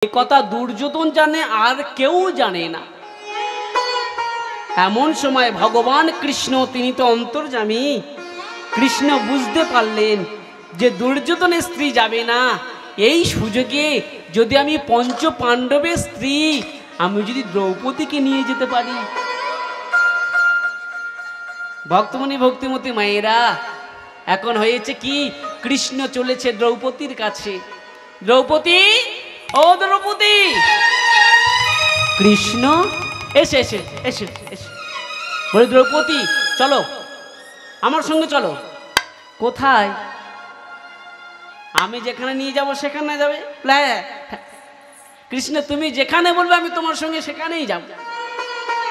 এই কথা দুর্যোধন জানে, আর কেউ জানে না। এমন সময় ভগবান কৃষ্ণ, তিনি তো অন্তর্যামী, কৃষ্ণ বুঝতে পারলেন যে দুর্যোধনের স্ত্রী যাবে না। এই সুযোগে যদি আমি পঞ্চ পাণ্ডবের স্ত্রী, আমি যদি দ্রৌপদীকে নিয়ে যেতে পারি। ভক্তমণি ভক্তিমতী মায়েরা, এখন হয়েছে কি, কৃষ্ণ চলেছে দ্রৌপদীর কাছে। দ্রৌপদী, ও দ্রৌপদী। কৃষ্ণ এসে এসে এসে এসে বলে, দ্রৌপদী চলো, আমার সঙ্গে চলো। কোথায়? আমি যেখানে নিয়ে যাব সেখানে যাবে। কৃষ্ণ, তুমি যেখানে বলবে আমি তোমার সঙ্গে সেখানেই যাব।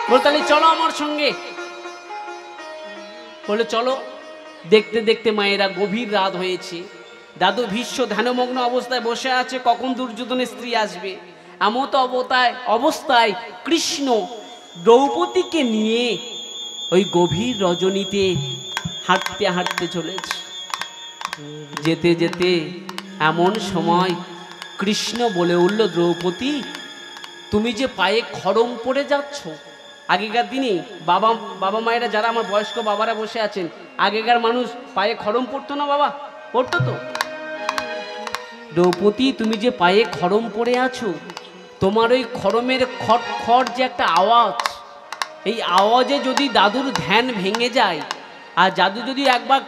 বলে, তাহলে চলো আমার সঙ্গে। বলে চলো। দেখতে দেখতে মায়েরা গভীর রাত হয়েছে। দাদু ভীষ্ম ধ্যানমগ্ন অবস্থায় বসে আছে, কখন দুর্যোধনের স্ত্রী আসবে। এমত অবস্থায় কৃষ্ণ দ্রৌপদীকে নিয়ে ওই গভীর রজনীতে হাঁটতে হাঁটতে চলেছে। যেতে যেতে এমন সময় কৃষ্ণ বলে উঠল, দ্রৌপদী তুমি যে পায়ে খড়ম পড়ে যাচ্ছ। আগেকার দিনে বাবা মায়েরা যারা আমার বয়স্ক বাবারা বসে আছেন, আগেকার মানুষ পায়ে খড়ম পড়তো না? বাবা পড়তো তো। দ্রৌপদী তুমি যে পায়ে খড়ম পড়ে আছো, তোমার ওই খড়মের খট খট যে একটা আওয়াজ, এই আওয়াজে যদি দাদুর ধ্যান ভেঙে যায়, আর দাদু যদি একবার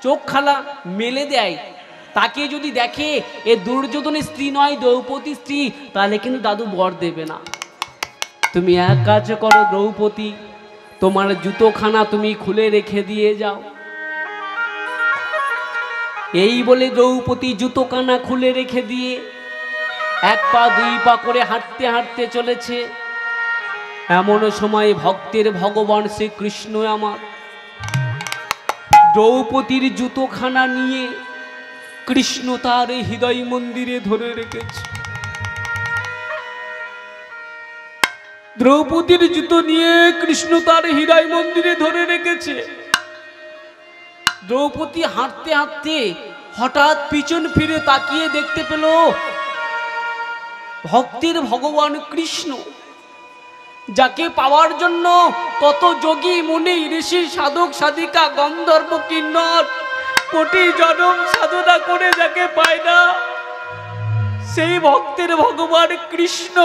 চোখ খালা মেলে দেয়, তাকে যদি দেখে এ দুর্যোধনের স্ত্রী নয়, দ্রৌপদীর স্ত্রী, তাহলে কিন্তু দাদু বর দেবে না। তুমি এক কাজ করো দ্রৌপদী, তোমার জুতোখানা তুমি খুলে রেখে দিয়ে যাও। এই বলে দ্রৌপদী জুতোখানা খুলে রেখে দিয়ে এক পা দুই পা করে হাঁটতে হাঁটতে চলেছে। এমন সময় ভক্তের ভগবান শ্রীকৃষ্ণ আমার দ্রৌপদীর জুতোখানা নিয়ে কৃষ্ণ তার হৃদয় মন্দিরে ধরে রেখেছে। দ্রৌপদীর জুতো নিয়ে কৃষ্ণ তার হৃদয় মন্দিরে ধরে রেখেছে। দ্রৌপদী হাঁটতে হাঁটতে হঠাৎ পিছন ফিরে তাকিয়ে দেখতে পেল ভক্তের ভগবান কৃষ্ণ, যাকে পাওয়ার জন্য কত যোগী মুনি ঋষি সাধক সাধিকা গন্ধর্ব কিন্নর কোটি জনম সাধনা করে যাকে পায় না, সেই ভক্তের ভগবান কৃষ্ণ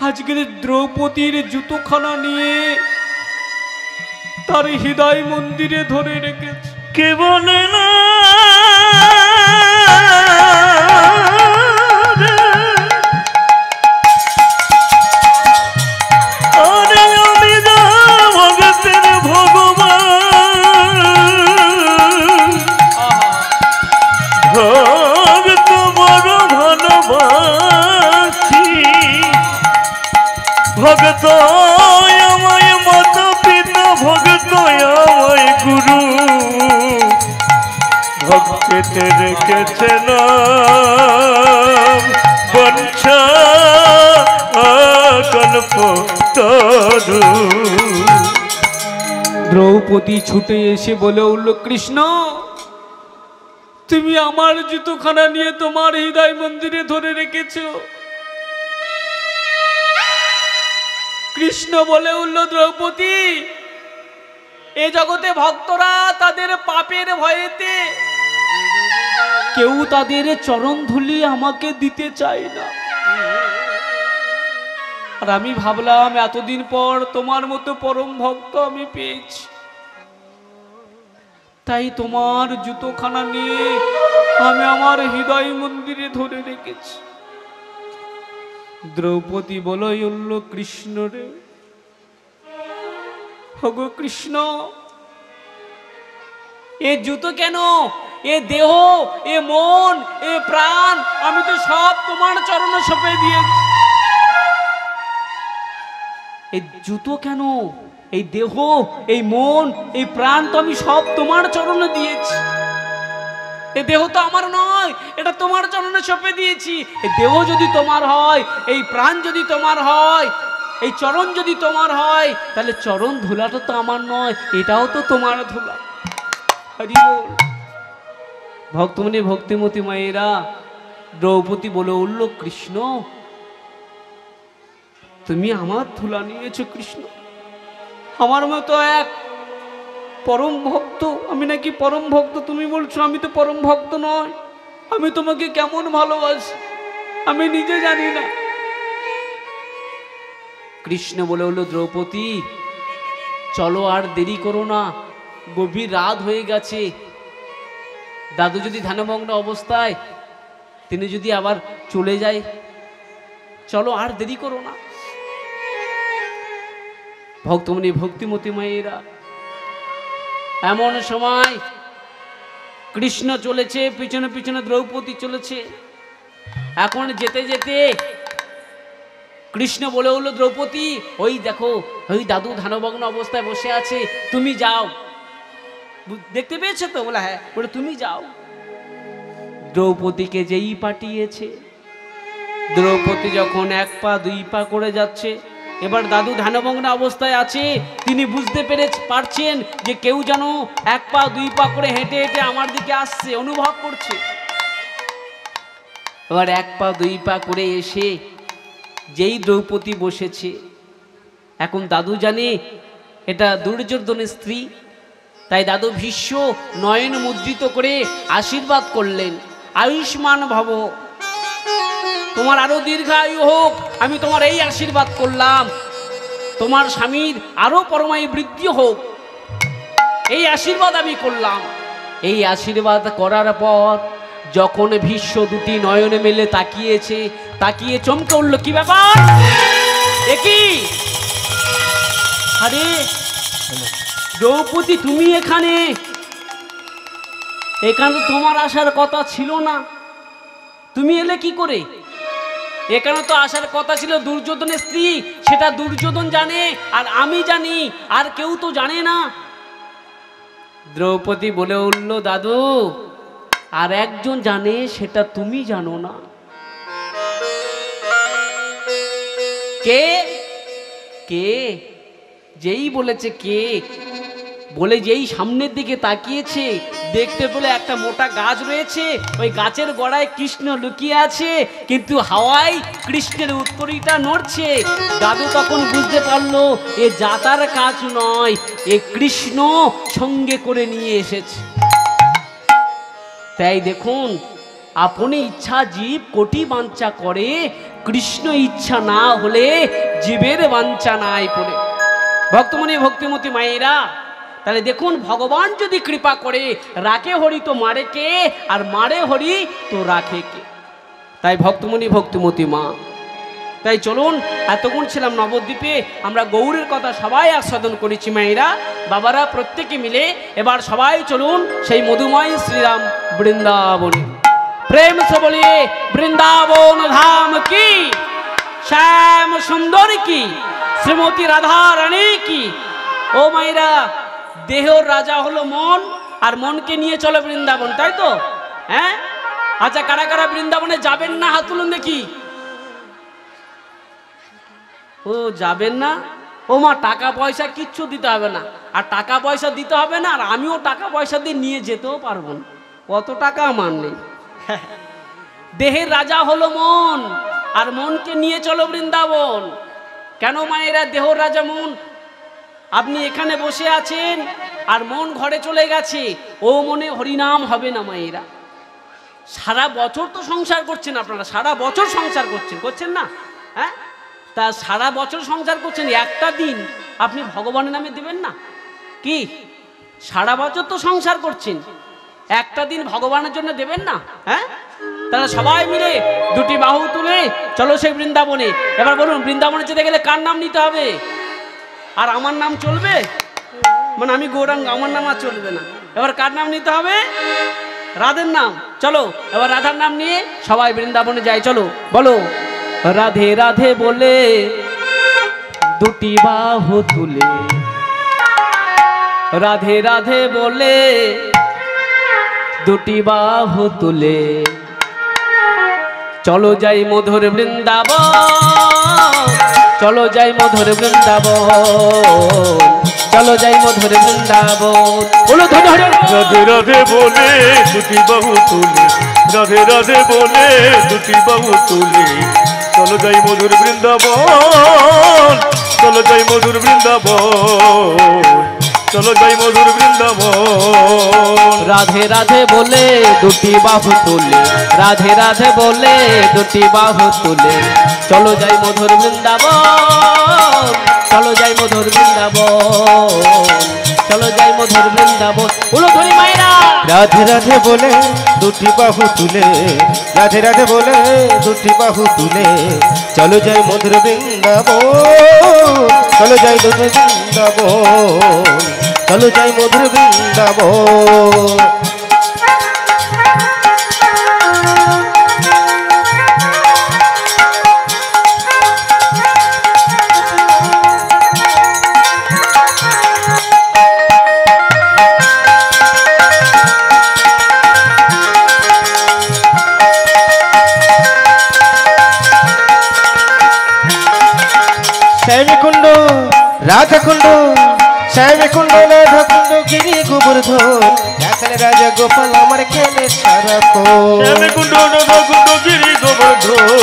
আজকের দ্রৌপদীর জুতোখানা নিয়ে তার হৃদয় মন্দিরে ধরে রেখেছে। কে বলে না ভগত আমায় মাতা পিতা, ভগত আমায় গুরু, ভক্তে রেখেছে নাম বঞ্চা কল্প তরু। দ্রৌপদী ছুটে এসে বলে উঠল, কৃষ্ণ তুমি আমার জুতোখানা নিয়ে তোমার হৃদয় মন্দিরে ধরে রেখেছো। কৃষ্ণ বলে উঠল, দ্রৌপদী এ জগতে ভক্তরা তাদের পাপের ভয়েতে কেউ তাদের চরণ ধুলি আমাকে দিতে চায় না। আর আমি ভাবলাম এতদিন পর তোমার মতো পরম ভক্ত আমি পেয়েছি, তাই তোমার জুতোখানা নিয়ে আমি আমার হৃদয় মন্দিরে ধরে রেখেছি। দ্রৌপদী বলে উঠল, কৃষ্ণ রে, ওগো কৃষ্ণ, এ জুতো কেন, এ দেহ, এ মন, এ প্রাণ আমি তো সব তোমার চরণে সঁপে দিয়েছি। এই জুতো কেন, এই দেহ, এই মন, এই প্রাণ তো আমি সব তোমার চরণে দিয়েছি। এই দেহ তো আমার নয়, এটা তোমার চরণে সঁপে দিয়েছি। এই দেহ যদি তোমার হয়, এই প্রাণ যদি তোমার হয়, এই চরণ যদি তোমার হয়, তাহলে চরণ ধুলাটা তো আমার নয়, এটাও তো তোমার ধুলা। হরি বল। ভক্তমণি ভক্তিমতী মায়েরা, দ্রৌপদী বলে উঠল, কৃষ্ণ তুমি আমার ধুলা নিয়েছো কৃষ্ণ, আমার মতো এক পরম ভক্ত, আমি নাকি পরম ভক্ত, তুমি বলছো আমি তো পরম ভক্ত নয়, আমি তোমাকে কেমন ভালোবাসি আমি নিজে জানি না। কৃষ্ণ বলে হলো, দ্রৌপদী চলো আর দেরি করো না, গভীর রাত হয়ে গেছে, দাদু যদি ধ্যানমগ্ন অবস্থায় তিনি যদি আবার চলে যায়, চলো আর দেরি করো না। ভক্তমণি ভক্তিমতী মায়েরা, এমন সময় কৃষ্ণ চলেছে, পিছনে পিছনে দ্রৌপদী চলেছে। এখন যেতে যেতে কৃষ্ণ বলে হলো, দ্রৌপদী ওই দেখো ওই দাদু ধ্যানমগ্ন অবস্থায় বসে আছে, তুমি যাও, দেখতে পেয়েছো তো? বলে হ্যাঁ। বলে তুমি যাও। দ্রৌপদীকে যেই পাঠিয়েছে, দ্রৌপদী যখন এক পা দুই পা করে যাচ্ছে, এবার দাদু ধ্যানমগ্ন অবস্থায় আছে, তিনি বুঝতে পারছেন যে কেউ যেন এক পা দুই পা করে হেঁটে হেঁটে আমার দিকে আসছে, অনুভব করছে। এবার এক পা দুই পা করে এসে যেই দ্রৌপদী বসেছে, এখন দাদু জানে এটা দুর্যোধনের স্ত্রী, তাই দাদু ভীষ্ম নয়ন মুদ্রিত করে আশীর্বাদ করলেন, আয়ুষ্মান ভব, তোমার আরো দীর্ঘায়ু হোক, আমি তোমার এই আশীর্বাদ করলাম, তোমার স্বামীর আরো পরমায়ু বৃদ্ধি হোক, এই আশীর্বাদ আমি করলাম। এই আশীর্বাদ করার পর যখন ভীষ্ম দুটি নয়ন মেলে তাকিয়েছে, তাকিয়ে চমকে উঠল, কি ব্যাপার, একই, আরে দ্রৌপদী তুমি এখানে, এখানে তো তোমার আসার কথা ছিল না, তুমি এলে কি করে? এখানে তো আসার কথা ছিল দুর্যোধনের স্ত্রী, সেটা দুর্যোধন জানে আর আমি জানি, আর কেউ তো জানে না। দ্রৌপদী বলে উঠল, দাদু আর একজন জানে, সেটা তুমি জানো না। কে? কে? যেই বলেছে কে, বলে যেই সামনের দিকে তাকিয়েছে, দেখতে পেলে একটা মোটা গাছ রয়েছে, ওই গাছের গোড়ায় কৃষ্ণ লুকিয়ে আছে, কিন্তু হাওয়ায় কৃষ্ণের উত্তরীটা নড়ছে। দাদু তখন বুঝতে পারলো এ যাতার কাজ নয়, এ কৃষ্ণ সঙ্গে করে নিয়ে এসেছে। তাই দেখুন, আপনি ইচ্ছা জীব কোটি বাঞ্ছা করে, কৃষ্ণ ইচ্ছা না হলে জীবের বাঞ্ছা নাই পড়ে। ভক্তমণি ভক্তিমতী মায়েরা, তাহলে দেখুন, ভগবান যদি কৃপা করে, রাখে হরি তো মারে কে, আর মারে হরি তো রাখে কে। তাই ভক্তমণি ভক্তিমতী মা, তাই চলুন, এতক্ষণ ছিলাম নবদ্বীপে, আমরা গৌরের কথা সবাই আস্বাদন করেছি মায়েরা, বাবারা প্রত্যেকে মিলে এবার সবাই চলুন সেই মধুময় শ্রীরাম বৃন্দাবনে। প্রেম সে বলিয়ে বৃন্দাবন ধাম কি, শ্যাম সুন্দর কি, শ্রীমতী রাধা রানী কি। ও মায়েরা, দেহর রাজা হলো মন, আর মনকে নিয়ে চলো বৃন্দাবন, তাই তো? হ্যাঁ, আচ্ছা কারা কারা বৃন্দাবনে যাবেন না হাত তুলুন দেখি। ও যাবেন না? ও মা, টাকা পয়সা কিচ্ছু দিতে হবে না, আর টাকা পয়সা দিতে হবে না, আর আমিও টাকা পয়সা দিয়ে নিয়ে যেতেও পারবো না, অত টাকা আমার নেই। দেহের রাজা হলো মন, আর মনকে নিয়ে চলো বৃন্দাবন। কেন মায়েরা দেহর রাজা মন? আপনি এখানে বসে আছেন আর মন ঘরে চলে গেছে, ও মনে হরিনাম হবে না মায়েরা। সারা বছর তো সংসার করছেন আপনারা, সারা বছর সংসার করছেন না? হ্যাঁ, তা সারা বছর সংসার করছেন, একটা দিন আপনি ভগবানের নামে দেবেন না কি? সারা বছর তো সংসার করছেন, একটা দিন ভগবানের জন্য দেবেন না? হ্যাঁ, তাহলে সবাই মিলে দুটি বাহু তুলে চলো সেই বৃন্দাবনে। এবার বলুন, বৃন্দাবনে যেতে গেলে কার নাম নিতে হবে? আর আমার নাম চলবে? মানে আমি গৌরাঙ্গ, আমার নাম আর চলবে না। এবার কার নাম নিতে হবে? রাধের নাম। চলো এবার রাধার নাম নিয়ে সবাই বৃন্দাবনে যাই, চলো বলো রাধে রাধে বলে দুটি বাহু তুলে, রাধে রাধে বলে দুটি বাহু তুলে, চলো যাই মধুর বৃন্দাবন, চলো যাই মধুর বৃন্দাবন, চলো যাই মধুর বৃন্দাবন। বলো রাধে রাধে বলে দুটি বাহু তুলে, রাধে রাধে বলে দুটি বাহু তুলে চলো যাই মধুর বৃন্দাবন, চলো যাই মধুর বৃন্দাবন, চলো যাই মধুর বৃন্দাবন। রাধে রাধে বলে দুটি বাহু তুলে, রাধে রাধে বলে দুটি বাহু তুলে চলো যাই মধুর বৃন্দাবন, চলো যাই মধুর বৃন্দাবন, চলো যাই মধুর বৃন্দাবন। উলুধ্বনি মায়েরা। রাধে রাধে বলে দুটি বাহু তুলে, রাধে রাধে বলে দুটি বাহু তুলে চলো যাই মধুর বৃন্দাবন, চলো যাই মধুর বৃন্দাবন, চলো যাই মধুর বৃন্দাবন। শ্যামকুণ্ড রাধাকুণ্ড, শ্যামকুণ্ড রাধাকুণ্ড গিরি গোবর্ধন, রাখাল রাজা গোপাল আমার খেলে সারাক্ষণ। শ্যামকুণ্ড রাধাকুণ্ড গিরি গোবর্ধন,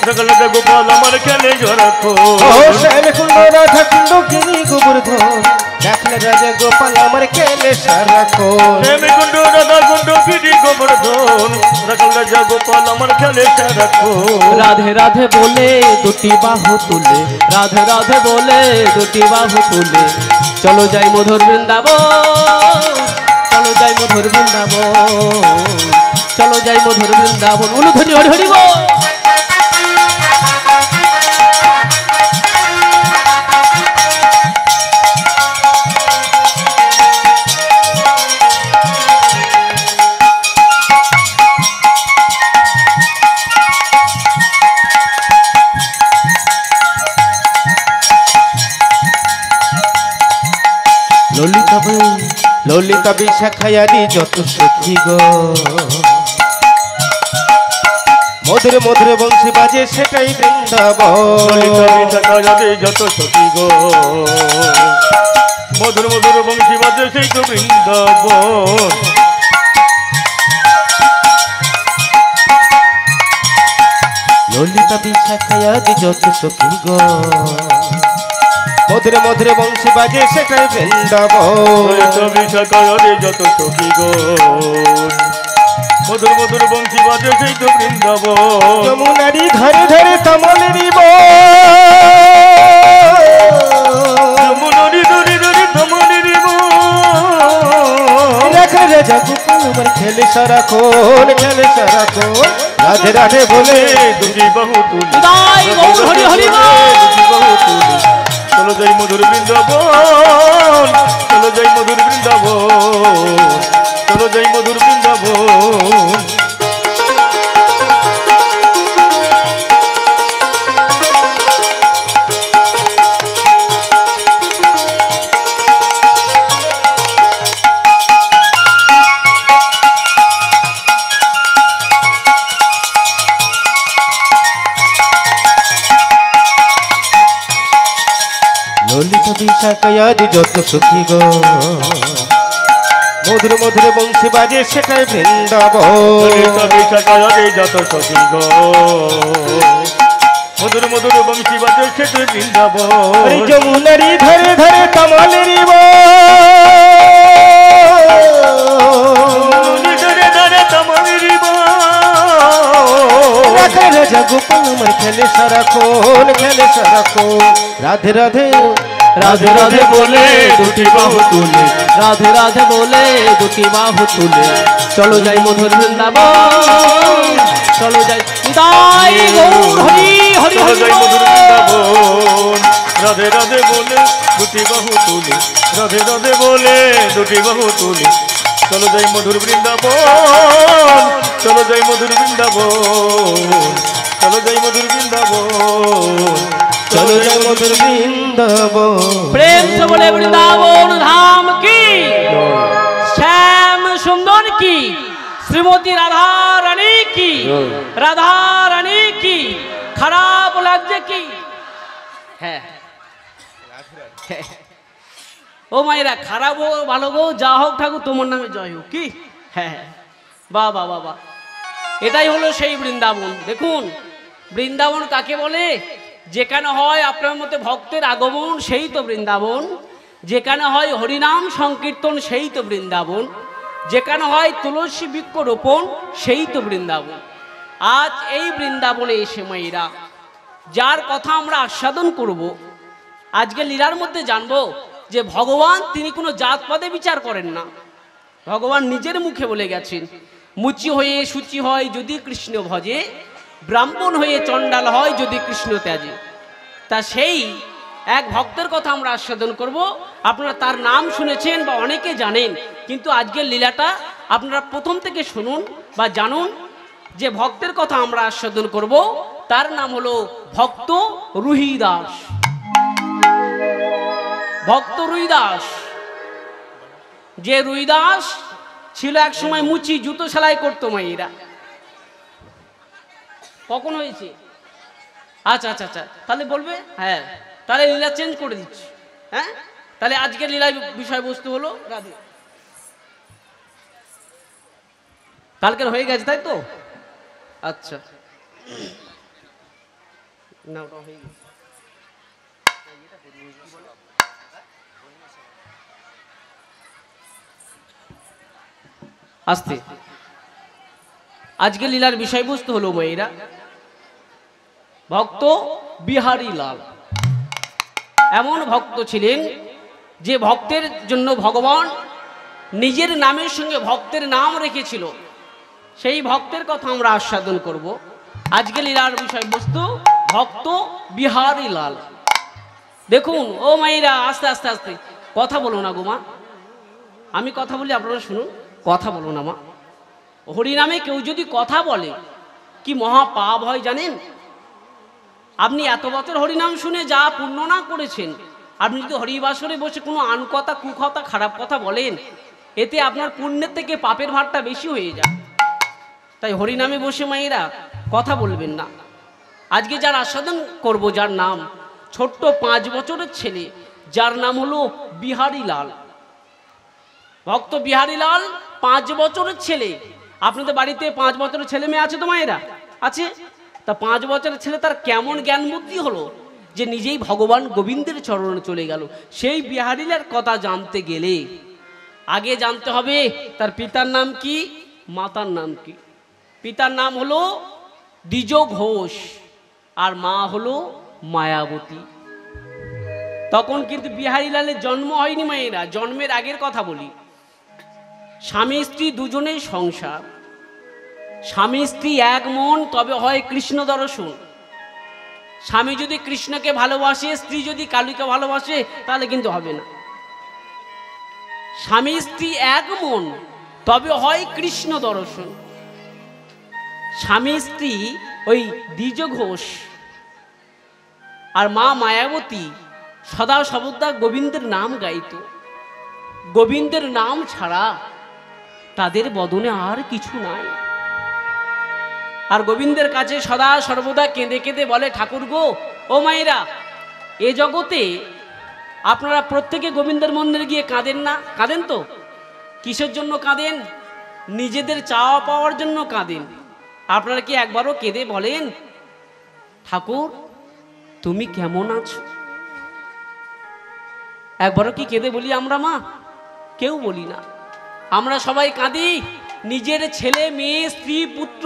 রাখাল রাজা গোপাল আমার খেলে সারাক্ষণ। ও শ্যামকুণ্ড রাধাকুণ্ড গিরি গোবর্ধন, রাখাল রাজা গোপাল আমার খেলে সারাক্ষণ। শ্যামকুণ্ড রাধাকুণ্ড গিরি গোবর্ধন, রাখাল রাজা গোপাল আমার খেলে সারাক্ষণ। রাধে রাধে বলে দুটি বাহু তুলে, রাধে রাধে বলে দুটি বাহু তুলে চলো যাই মধুর বৃন্দাবন, চলো যাই মধুর বৃন্দাবন, চলো যাই মধুর বৃন্দাবন। উলুধ্বনি হরি হরি বল। ললিতা ললিতা বিশাখায়ারি যত সখী গো, মধুর মধুর বংশী বাজে সেটাই বৃন্দাবন। যত সখী গো, মধুর মধুর বংশী বাজে সেই তো বৃন্দাবন। ললিতা বিশাখায়ারি যত সখী গো, মধুর মধুর বংশী বাজে সেটাই বৃন্দাবন। যত সখী গো, মধুর মধুর বংশী বাজে সেই তো বৃন্দাবন। যমুনারি ধরে ধরে তমলেরি যমুনারি ধরে ধরে তমলেরি রাখা রাজা গোপাল আমার খেলে সারাক্ষণ, খেলে সারাক্ষণ। রাধে রাধে বলে দুটি বাহু তুলি, জয় গৌর হরি হরি বল। দুটি বাহু তুলি চলো যাই মধুর বৃন্দাবন, চলো যাই মধুর বৃন্দাবন, চলো যাই মধুর বৃন্দাবন। ললিতা বিশাখায়ারি যত সখী গো, মধুর মধুর বংশী বাজে সেটাই বৃন্দাবন। যত সখী গো, মধুর মধুর বংশী বাজে সেটাই বৃন্দাবন। যমুনারি ধরে ধরে তমলেরি রাখা রাজা গোপাল আমার খেলে সারাক্ষণ, খেলে সারাক্ষণ। রাধে রাধে রাধে রাধে বলে দুটি বাহু তুলে, রাধে রাধে বলে দুটি বাহু তুলে চলো যাই মধুর বৃন্দাবন, চলো যাই জয় গৌর হরি হরি চলো হরি যাই মধুর বল। বৃন্দাবন। রাধে রাধে বলে দুটি বাহু তুলি, রাধে রাধে বলে দুটি বাহু তুলি চলো যাই মধুর বৃন্দাবন, চলো যাই মধুর বৃন্দাবন, চলো যাই মধুর বৃন্দাবন, চলো যাই মধুর বৃন্দাবন। প্রেম से बोले वृंदावन धाम की, श्याम सुंदर की, श्रीमती राधा रानी की, राधा रानी की, खराब लग्ज की है। ও মায়েরা, খারাপ হোক ভালো হোক যা হোক ঠাকুর তোমার নামে জয় হোক কি। হ্যাঁ বাবা বাবা এটাই হলো সেই বৃন্দাবন। দেখুন বৃন্দাবন কাকে বলে? যেখানে হয় আপনার মধ্যে ভক্তের আগমন, সেই তো বৃন্দাবন। যেখানে হয় হরিনাম সংকীর্তন, সেই তো বৃন্দাবন। যেখানে হয় তুলসী বৃক্ষ রোপণ, সেই তো বৃন্দাবন। আজ এই বৃন্দাবনে এসে মায়েরা যার কথা আমরা আস্বাদন করব, আজকে লীলার মধ্যে জানবো যে ভগবান তিনি কোনো জাতপাতে বিচার করেন না। ভগবান নিজের মুখে বলে গেছেন, মুচি হয়ে সূচি হয় যদি কৃষ্ণ ভজে, ব্রাহ্মণ হয়ে চণ্ডাল হয় যদি কৃষ্ণ ত্যাজে। তা সেই এক ভক্তের কথা আমরা আস্বাদন করব। আপনারা তার নাম শুনেছেন বা অনেকে জানেন, কিন্তু আজকের লীলাটা আপনারা প্রথম থেকে শুনুন বা জানুন। যে ভক্তের কথা আমরা আস্বাদন করব তার নাম হলো ভক্ত রুহিদাস। ভক্ত রুহিদাস, যে রুহিদাস ছিল এক সময় মুচি, জুতো সেলাই করতো মায়েরা। কখন হয়েছে? আচ্ছা আচ্ছা আচ্ছা, তাহলে বলবে হ্যাঁ, তাহলে লীলা চেঞ্জ করে দিচ্ছি। হ্যাঁ, তাহলে আজকের লীলার বিষয়বস্তু হলো রাধে। কালকের হয়ে গেছে তাই তো? আচ্ছা না, ওটা হয়ে গেছে। আস্তে, আজকে লীলার বিষয়বস্তু হলো মায়েরা ভক্ত বিহারী লাল। এমন ভক্ত ছিলেন যে ভক্তের জন্য ভগবান নিজের নামের সঙ্গে ভক্তের নাম রেখেছিল। সেই ভক্তের কথা আমরা আস্বাদন করব। আজকে লীলার বিষয়বস্তু ভক্ত বিহারী লাল। দেখুন ও মায়েরা, আস্তে আস্তে আস্তে, কথা বলো না গো মা, আমি কথা বলি আপনারা শুনুন, কথা বলো না মা। হরিনামে কেউ যদি কথা বলে কি মহা পাপ হয় জানেন? আপনি এত বছর হরিনাম শুনে যা পুণ্য না করেছেন, আপনি যদি হরিবাসরে বসে কোনো আনকথা, কুকথা, খারাপ কথা বলেন, এতে আপনার পুণ্যের থেকে পাপের ভারটা বেশি হয়ে যায়। তাই হরিনামে বসে মায়েরা কথা বলবেন না। আজকে যার আস্বাদন করব, যার নাম ছোট্ট 5 বছরের ছেলে, যার নাম হলো বিহারী লাল। ভক্ত বিহারী লাল 5 বছরের ছেলে। আপনাদের বাড়িতে 5 বছরের ছেলে মেয়ে আছে তো মায়েরা? আছে। তা 5 বছরের ছেলে তার কেমন জ্ঞান বুদ্ধি হলো যে নিজেই ভগবান গোবিন্দের চরণে চলে গেল। সেই বিহারীলার কথা জানতে গেলে আগে জানতে হবে তার পিতার নাম কি, মাতার নাম কি। পিতার নাম হলো দ্বিজ ঘোষ আর মা হলো মায়াবতী। তখন কিন্তু বিহারীলালের জন্ম হয়নি মায়েরা, জন্মের আগের কথা বলি। স্বামী স্ত্রী দুজনেই সংসার, স্বামী স্ত্রী এক মন, তবে হয় কৃষ্ণ দর্শন। স্বামী যদি কৃষ্ণকে ভালোবাসে, স্ত্রী যদি কালীকে ভালোবাসে, তাহলে কিন্তু হবে না। স্বামী স্ত্রী এক মন, তবে হয় কৃষ্ণ দর্শন। স্বামী স্ত্রী ওই দ্বিজ ঘোষ আর মা মায়াবতী সদা সর্বদা গোবিন্দের নাম গাইত। গোবিন্দের নাম ছাড়া তাদের বদনে আর কিছু নাই। আর গোবিন্দের কাছে সদা সর্বদা কেঁদে কেঁদে বলে, ঠাকুর গো, ও মায়েরা, এ জগতে আপনারা প্রত্যেকে গোবিন্দের মন্দিরে গিয়ে কাঁদেন না? কাঁদেন তো? কিসের জন্য কাঁদেন? নিজেদের চাওয়া পাওয়ার জন্য কাঁদেন। আপনারা কি একবারও কেঁদে বলেন, ঠাকুর তুমি কেমন আছো? একবারও কি কেঁদে বলি আমরা মা? কেউ বলি না। আমরা সবাই কাঁদি নিজের ছেলে মেয়ে স্ত্রী পুত্র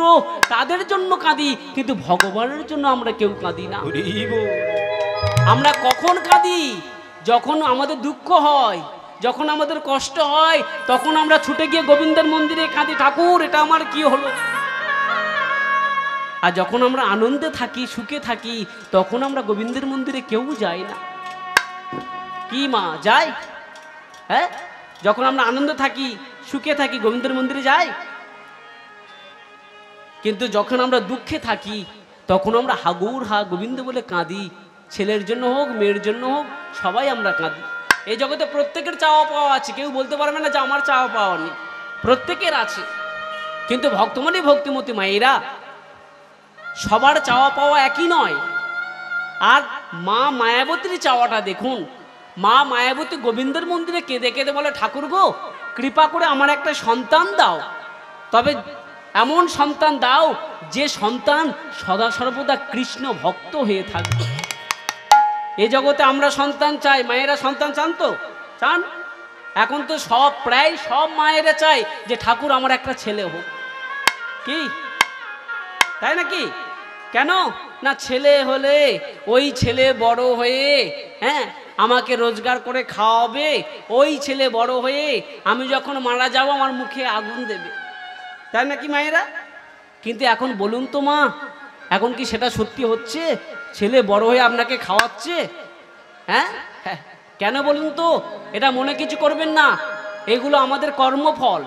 তাদের জন্য কাঁদি, কিন্তু ভগবানের জন্য আমরা কেউ কাঁদি না। আমরা কখন কাঁদি? যখন আমাদের দুঃখ হয়, যখন আমাদের কষ্ট হয়, তখন আমরা ছুটে গিয়ে গোবিন্দের মন্দিরে কাঁদি, ঠাকুর এটা আমার কি হলো। আর যখন আমরা আনন্দে থাকি, সুখে থাকি, তখন আমরা গোবিন্দের মন্দিরে কেউ যাই না। কি মা, যাই? হ্যাঁ, যখন আমরা আনন্দে থাকি, সুখে থাকি, গোবিন্দের মন্দিরে যাই। কিন্তু যখন আমরা দুঃখে থাকি, তখন আমরা হাগুর হা গোবিন্দ বলে কাঁদি। ছেলের জন্য হোক, মেয়ের জন্য হোক, সবাই আমরা কাঁদি। এই জগতে প্রত্যেকের চাওয়া পাওয়া আছে, কেউ বলতে পারবে না যে আমার চাওয়া পাওয়া নেই, প্রত্যেকের আছে। কিন্তু ভক্তমণি ভক্তিমতী মায়েরা, সবার চাওয়া পাওয়া একই নয়। আর মা মায়াবতীর চাওয়াটা দেখুন। মা মায়াবতী গোবিন্দের মন্দিরে কেঁদে কেঁদে বলে, ঠাকুর গো, কৃপা করে আমার একটা সন্তান দাও, তবে এমন সন্তান দাও যে সন্তান সদা সর্বদা কৃষ্ণ ভক্ত হয়ে থাকবে। এ জগতে আমরা সন্তান চাই, মায়েরা সন্তান চান তো? চান? এখন তো প্রায় সব মায়েরা চায় যে ঠাকুর আমার একটা ছেলে হোক, কি তাই নাকি? কেন না, ছেলে হলে ওই ছেলে বড় হয়ে হ্যাঁ আমাকে রোজগার করে খাওয়াবে, ওই ছেলে বড় হয়ে আমি যখন মারা যাব আমার মুখে আগুন দেবে, তাই নাকি মায়েরা? কিন্তু এখন বলুন তো মা, এখন কি সেটা সত্যি হচ্ছে? ছেলে বড় হয়ে আপনাকে খাওয়াচ্ছে? হ্যাঁ, কেন বলুন তো? এটা মনে কিছু করবেন না, এগুলো আমাদের কর্মফল।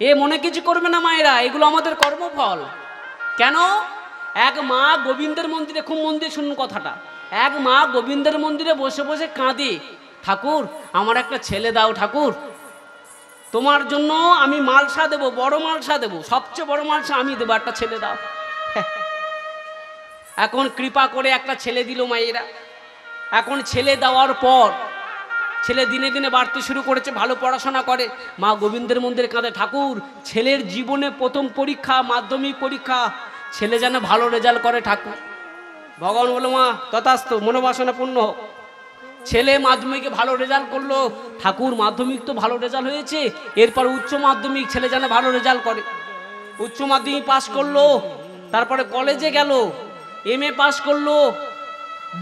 এ মনে কিছু করবে না মায়েরা, এগুলো আমাদের কর্মফল। কেন? এক মা গোবিন্দের মন্দিরে, খুব মন দিয়ে শুনুন কথাটা, এক মা গোবিন্দের মন্দিরে বসে বসে কাঁদে, ঠাকুর আমার একটা ছেলে দাও, ঠাকুর তোমার জন্য আমি মালসা দেবো, বড় মালসা দেবো, সবচেয়ে বড় মালসা আমি দেবো, একটা ছেলে দাও। এখন কৃপা করে একটা ছেলে দিল মায়েরা। এখন ছেলে দেওয়ার পর ছেলে দিনে দিনে বাড়তে শুরু করেছে, ভালো পড়াশোনা করে। মা গোবিন্দের মন্দিরে কাঁদে, ঠাকুর ছেলের জীবনে প্রথম পরীক্ষা, মাধ্যমিক পরীক্ষা, ছেলে যেন ভালো রেজাল্ট করে ঠাকুর। ভগবান বলো মা তথাস্তু, মনোবাসনা পূর্ণ হোক। ছেলে মাধ্যমিকে ভালো রেজাল্ট করলো, ঠাকুর মাধ্যমিক তো ভালো রেজাল্ট হয়েছে, এরপর উচ্চ মাধ্যমিক ছেলে যেন ভালো রেজাল্ট করে। উচ্চ মাধ্যমিক পাস করলো, তারপরে কলেজে গেল, এমএ পাস করলো,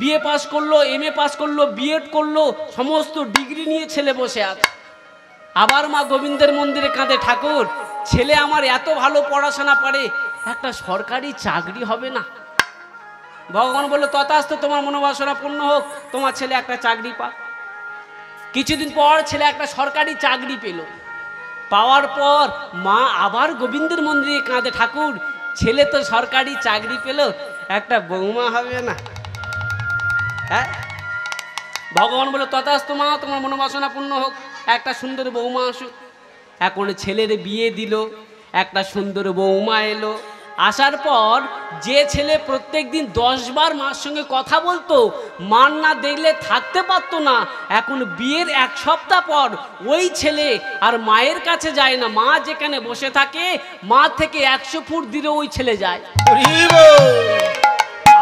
বিএ পাস করলো, এমএ পাস করলো, বিএড করলো, সমস্ত ডিগ্রি নিয়ে ছেলে বসে আছে। আবার মা গোবিন্দের মন্দিরে কাঁদে, ঠাকুর ছেলে আমার এত ভালো পড়াশোনা পারে, একটা সরকারি চাকরি হবে না? ভগবান বললো তথাস্তু, তোমার মনোবাসনা পূর্ণ হোক, তোমার ছেলে একটা চাকরি পাক। কিছুদিন পর ছেলে একটা সরকারি চাকরি পেল। পাওয়ার পর মা আবার গোবিন্দের মন্দিরে কাঁদে, ঠাকুর ছেলে তো সরকারি চাকরি পেল, একটা বৌমা হবে না? হ্যাঁ, ভগবান বলে তথাস্তু মা, তোমার মনোবাসনা পূর্ণ হোক, একটা সুন্দর বৌমা আসুক। এখন ছেলের বিয়ে দিল, একটা সুন্দর বৌমা এলো। আসার পর যে ছেলে প্রত্যেক দিন 10 বার মার সঙ্গে কথা বলতো, মার না দেখলে থাকতে পারতো না, এখন বিয়ের 1 সপ্তাহ পর ওই ছেলে আর মায়ের কাছে যায় না, মা যেখানে বসে থাকে মা থেকে 100 ফুট দূরে ওই ছেলে যায়।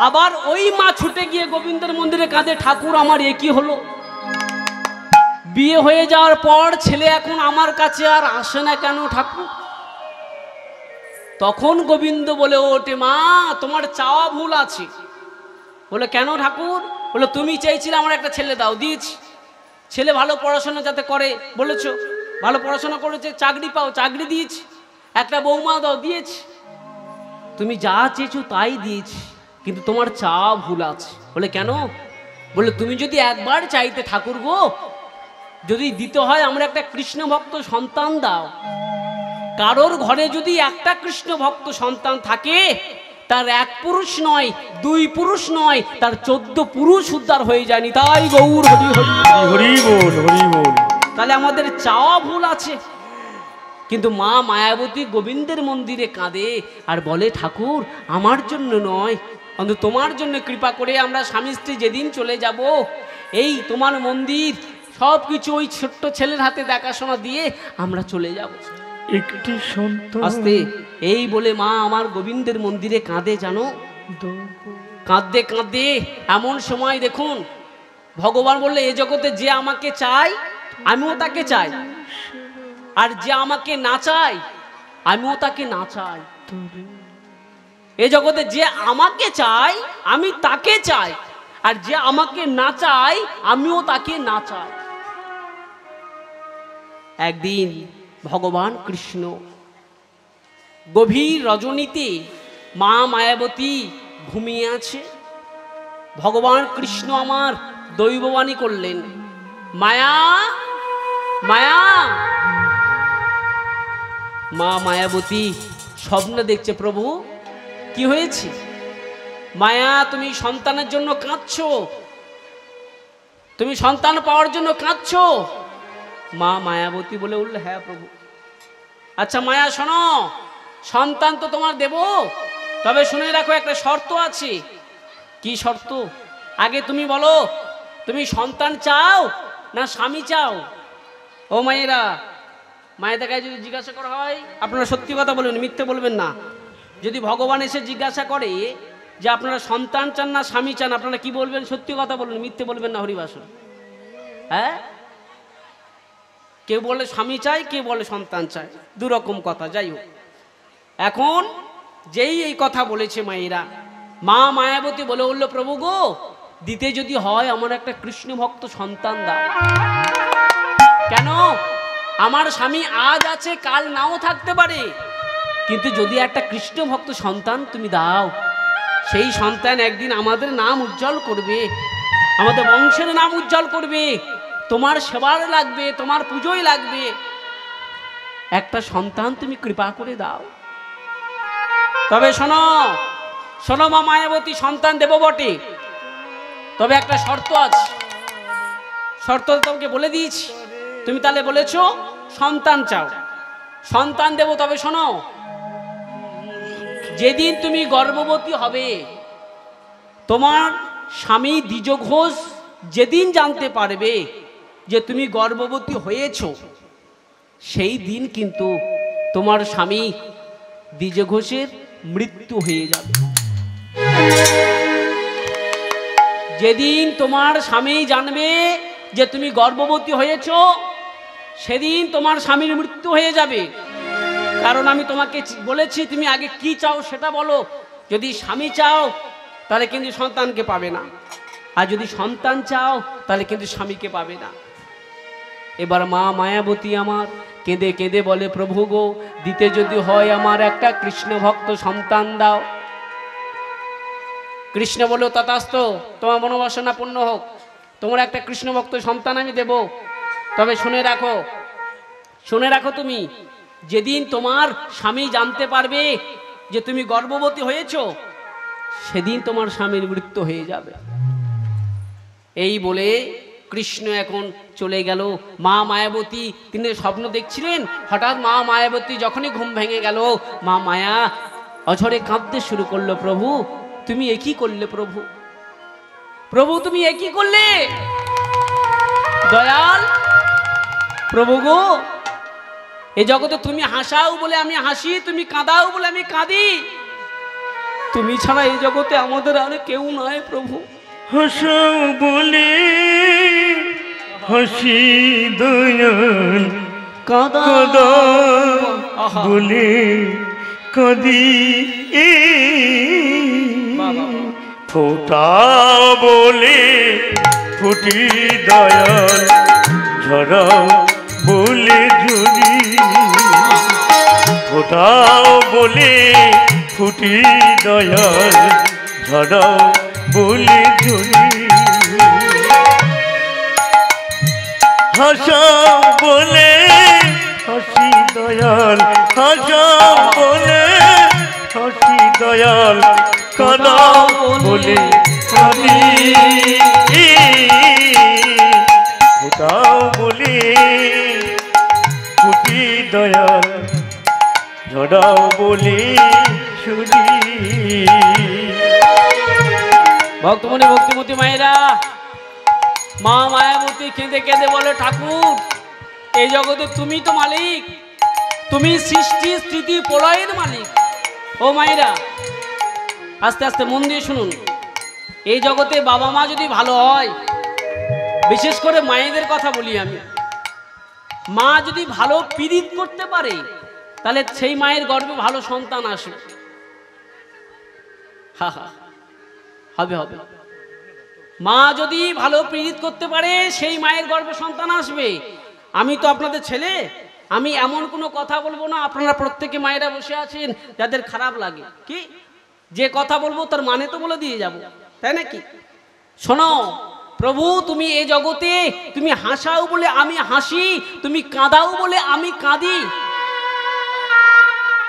আবার ওই মা ছুটে গিয়ে গোবিন্দের মন্দিরে কাঁদে, ঠাকুর আমার এ কি হলো? বিয়ে হয়ে যাওয়ার পর ছেলে এখন আমার কাছে আর আসে না কেন ঠাকুর? তখন গোবিন্দ বলে ওঠে, মা তোমার চাওয়া ভুল আছে। বলে কেন ঠাকুর? বলে তুমি চাইছিলে আমার একটা ছেলে দাও, দিয়েছি। ছেলে ভালো পড়াশোনা যাতে করে বলেছো, ভালো পড়াশোনা করেছে, চাকরি পাও, চাকরি দিয়েছি। একটা বৌমা দাও, দিয়েছি। তুমি যা চেয়েছো তাই দিয়েছি, কিন্তু তোমার চাওয়া ভুল আছে। বলে কেন? বলে তুমি যদি একবার চাইতে ঠাকুর গো, যদি দিতে হয় আমরা একটা কৃষ্ণ ভক্ত সন্তান দাও। কারোর ঘরে যদি একটা কৃষ্ণ ভক্ত সন্তান থাকে, তার 1 পুরুষ নয়, 2 পুরুষ নয়, তার 14 পুরুষ উদ্ধার হয়ে যায়নি। তাই গৌর হরি হরি হরি বল, হরি বল। তাহলে আমাদের চাওয়া ভুল আছে। কিন্তু মা মায়াবতী গোবিন্দের মন্দিরে কাঁদে আর বলে, ঠাকুর আমার জন্য নয়, অন্তত তোমার জন্য কৃপা করে আমরা স্বামী স্ত্রী যেদিন চলে যাব, এই তোমার মন্দির সব কিছু ওই ছোট্ট ছেলের হাতে দেখাশোনা দিয়ে আমরা চলে যাব। একটি সন্তান আস্তে এই বলে মা আমার গোবিন্দের মন্দিরে কাঁদে, জানো, কাঁদতে কাঁদতে এমন সময় দেখুন ভগবান বললে, এ জগতে যে আমাকে চাই আমিও তাকে চাই, আর যে আমাকে না চাই আমিও তাকে না চাই। এ জগতে যে আমাকে চাই আমি তাকে চাই, আর যে আমাকে না চাই আমিও তাকে না চাই। একদিন ভগবান কৃষ্ণ গভীর রজনীতে মা মায়াবতী ঘুমিয়ে আছে। ভগবান কৃষ্ণ আমার দৈববাণী করলেন, মায়া মায়া। মা মায়াবতী স্বপ্ন দেখছে, প্রভু কি হয়েছে? মায়া তুমি সন্তানের জন্য কাঁদছো, তুমি সন্তান পাওয়ার জন্য কাঁদছো। মা মায়াবতী বলে উঠল, হ্যাঁ প্রভু। আচ্ছা মায়া শোনো, সন্তান তো তোমার দেব, তবে শুনে রাখো একটা শর্ত আছে। কি শর্ত? আগে তুমি বলো, তুমি সন্তান চাও না স্বামী চাও? ও মায়েরা, মায়ের কাছে যদি জিজ্ঞাসা করা হয়, আপনারা সত্যি কথা বলবেন, মিথ্যে বলবেন না। যদি ভগবান এসে জিজ্ঞাসা করে যে আপনারা সন্তান চান না স্বামী চান, আপনারা কি বলবেন? সত্যি কথা বলবেন, মিথ্যে বলবেন না। হরিবাসন, হ্যাঁ, কেউ বলে স্বামী চাই, কেউ বলে সন্তান চাই, দুরকম কথা। যাই হোক, এখন যেই এই কথা বলেছে মায়েরা, মা মায়াবতী বলে উঠল, প্রভু গো, দিতে যদি হয় আমার একটা কৃষ্ণ ভক্ত সন্তান দাও। কেন? আমার স্বামী আজ আছে, কাল নাও থাকতে পারে, কিন্তু যদি একটা কৃষ্ণ ভক্ত সন্তান তুমি দাও, সেই সন্তান একদিন আমাদের নাম উজ্জ্বল করবে, আমাদের বংশের নাম উজ্জ্বল করবে, তোমার সেবার লাগবে, তোমার পুজোয় লাগবে। একটা সন্তান তুমি কৃপা করে দাও। তবে শোনো শোনো মা মায়াবতী, সন্তান দেব বটে, তবে একটা শর্ত আছে। শর্ত তোমাকে বলে দিয়েছি, তুমি তাহলে বলেছো সন্তান চাও, সন্তান দেব। তবে শোনো, যেদিন তুমি গর্ভবতী হবে, তোমার স্বামী দ্বিজ ঘোষ যেদিন জানতে পারবে যে তুমি গর্ভবতী হয়েছ, সেই দিন কিন্তু তোমার স্বামী দ্বিজ ঘোষের মৃত্যু হয়ে যাবে। যেদিন তোমার স্বামী জানবে যে তুমি গর্ভবতী হয়েছ, সেদিন তোমার স্বামীর মৃত্যু হয়ে যাবে। কারণ আমি তোমাকে বলেছি তুমি আগে কি চাও সেটা বলো। যদি স্বামী চাও তাহলে কিন্তু সন্তানকে পাবে না, আর যদি সন্তান চাও তাহলে কিন্তু স্বামীকে পাবে না। এবার মা মায়াবতী আমার কেঁদে কেঁদে বলে, প্রভু গো, দিতে যদি হয় আমার একটা কৃষ্ণ ভক্ত সন্তান দাও। কৃষ্ণ বলল, তথাস্তু, তোমার মনোবাসনা পূর্ণ হোক, তোমার একটা কৃষ্ণ ভক্ত সন্তান আমি দেব। তবে শুনে রাখো, শুনে রাখো, তুমি যেদিন তোমার স্বামী জানতে পারবে যে তুমি গর্ভবতী হয়েছ, সেদিন তোমার স্বামীর মৃত্যু হয়ে যাবে। এই বলে কৃষ্ণ এখন চলে গেল। মা মায়াবতী তিনি স্বপ্ন দেখছিলেন, হঠাৎ মা মায়াবতী যখনই ঘুম ভেঙে গেল, মা মায়া অঝরে কাঁদতে শুরু করলো, প্রভু তুমি একই করলে, প্রভু প্রভু তুমি একই করলে, দয়াল প্রভু গো, এই জগতে তুমি হাসাও বলে আমি হাসি, তুমি কাঁদাও বলে আমি কাঁদি, তুমি ছাড়া এই জগতে আমাদের আর কেউ নয় প্রভু। হাসাও বলে হাসি দয়াল, কাঁদাও বলে কাঁদি, ফোটাও বলে ফুটি দয়াল, ঝরাও বলে ঝুরি, ফোটাও বলে ফুটি দয়াল, ঝরাও বলে ঝুরি, হাসাও বলে হাসি দয়াল, হাসাও বলে হাসি দয়াল, কাঁদাও বলে কাঁদি, ফোটাও বলে ফুটি দয়াল, ঝরাও বলে ছুরি। ভক্তমণি ভক্তিমতী মায়েরা, মা মায়াবতী কেঁদে কেঁদে বলে, ঠাকুর এই জগতে তুমি তো মালিক, তুমি সৃষ্টি স্থিতি প্রলয়ের মালিক। ও মায়েরা, আস্তে আস্তে মন দিয়ে শুনুন, এই জগতে বাবা মা যদি ভালো হয়, বিশেষ করে মায়েদের কথা বলি আমি, মা যদি ভালো পীড়িত করতে পারে, তাহলে সেই মায়ের গর্ভে ভালো সন্তান আসে। হা হা, হবে হবে। মা যদি ভালো পীড়িত করতে পারে, সেই মায়ের গর্ভে সন্তান আসবে। আমি তো আপনাদের ছেলে, আমি এমন কোনো কথা বলবো না, আপনারা প্রত্যেকে মায়েরা বসে আছেন যাদের খারাপ লাগে, কি যে কথা বলবো তার মানে তো বলে দিয়ে যাব, তাই নাকি? শোনো প্রভু, তুমি এই জগতে তুমি হাসাও বলে আমি হাসি, তুমি কাঁদাও বলে আমি কাঁদি,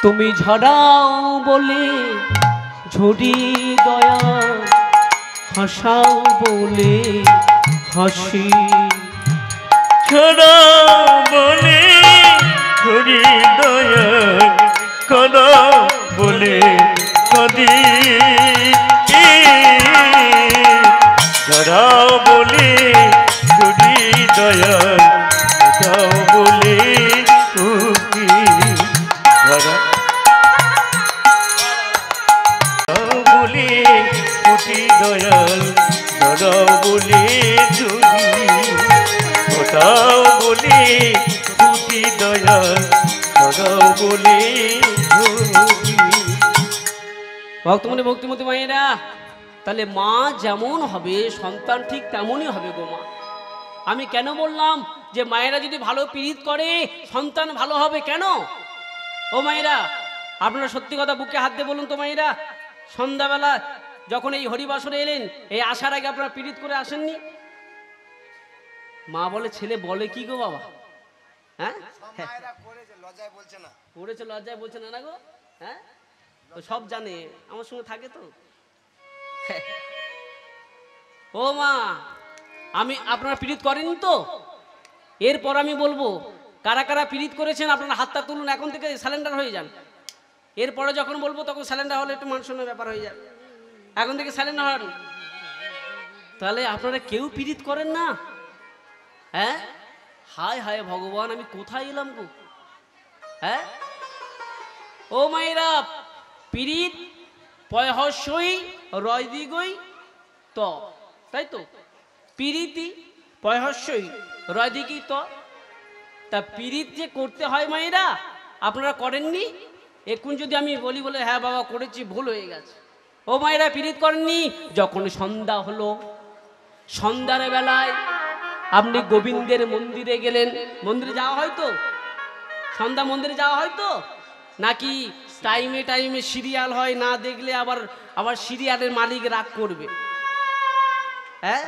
তুমি ঝরাও বলে ঝরি দয়া, হাসাও বলে হাসি, ছড়াও বলে ঝরি দয়া, কাঁদাও বলে কাঁদি, ছড়াও বলে ঝরি দয়া, কাঁদাও বলে দয়াল ধরাও বলে যদি ওটাও বলে দুটি দয়াল ধরাও বলে যদি। ভক্তমণি ভক্তিমতী মায়েরা, তাহলে মা যেমন হবে সন্তান ঠিক তেমনই হবে গো মা। আমি কেন বললাম যে মায়েরা যদি ভালো পীড়িত করে সন্তান ভালো হবে কেন? ও মায়েরা, আপনারা সত্যি কথা বুকে হাত দিয়ে বলুন তো মায়েরা, সন্ধ্যাবেলা যখন এই হরিবাসরে এলেন, এই আসার আগে আপনারা পীড়িত করে আসেননি? মা বলে ছেলে বলে কি গো বাবা? হ্যাঁ করেছে, লজ্জায় বলছে না না গো। হ্যাঁ তো সব জানে, আমার সঙ্গে থাকে তো। ও মা, আমি আপনারা পীড়িত করেনি তো? এরপর আমি বলবো কারা কারা পীড়িত করেছেন আপনারা হাতটা তুলুন, এখন থেকে স্যালেন্ডার হয়ে যান। এরপরে যখন বলবো তখন স্যালেন্ডার হলে একটু মানুষের ব্যাপার হয়ে যাবে, এখন থেকে স্যালেন্ডার হন। তাহলে আপনারা কেউ পীড়িত করেন না? হ্যাঁ, হায় হায় ভগবান, আমি কোথায় এলাম গো? হ্যাঁ ও মায়েরা, পীড়িত পয়হস্যই রয় দিগই ত, তাই তো? পীড়িতি পয়হস্যই রয় দিগই ত। তা পীড়িত যে করতে হয় মায়েরা, আপনারা করেননি? এখন যদি আমি বলি বলে হ্যাঁ বাবা করেছি, ভুল হয়ে গেছে। ও মায়েরা, পীড়িত করেননি? যখন সন্ধ্যা হলো, সন্ধ্যার বেলায় আপনি গোবিন্দের মন্দিরে গেলেন। মন্দিরে যাওয়া হয় তো? সন্ধ্যা মন্দিরে যাওয়া হয় তো? নাকি টাইমে টাইমে সিরিয়াল হয়, না দেখলে আবার আবার সিরিয়ালের মালিক রাগ করবে? হ্যাঁ,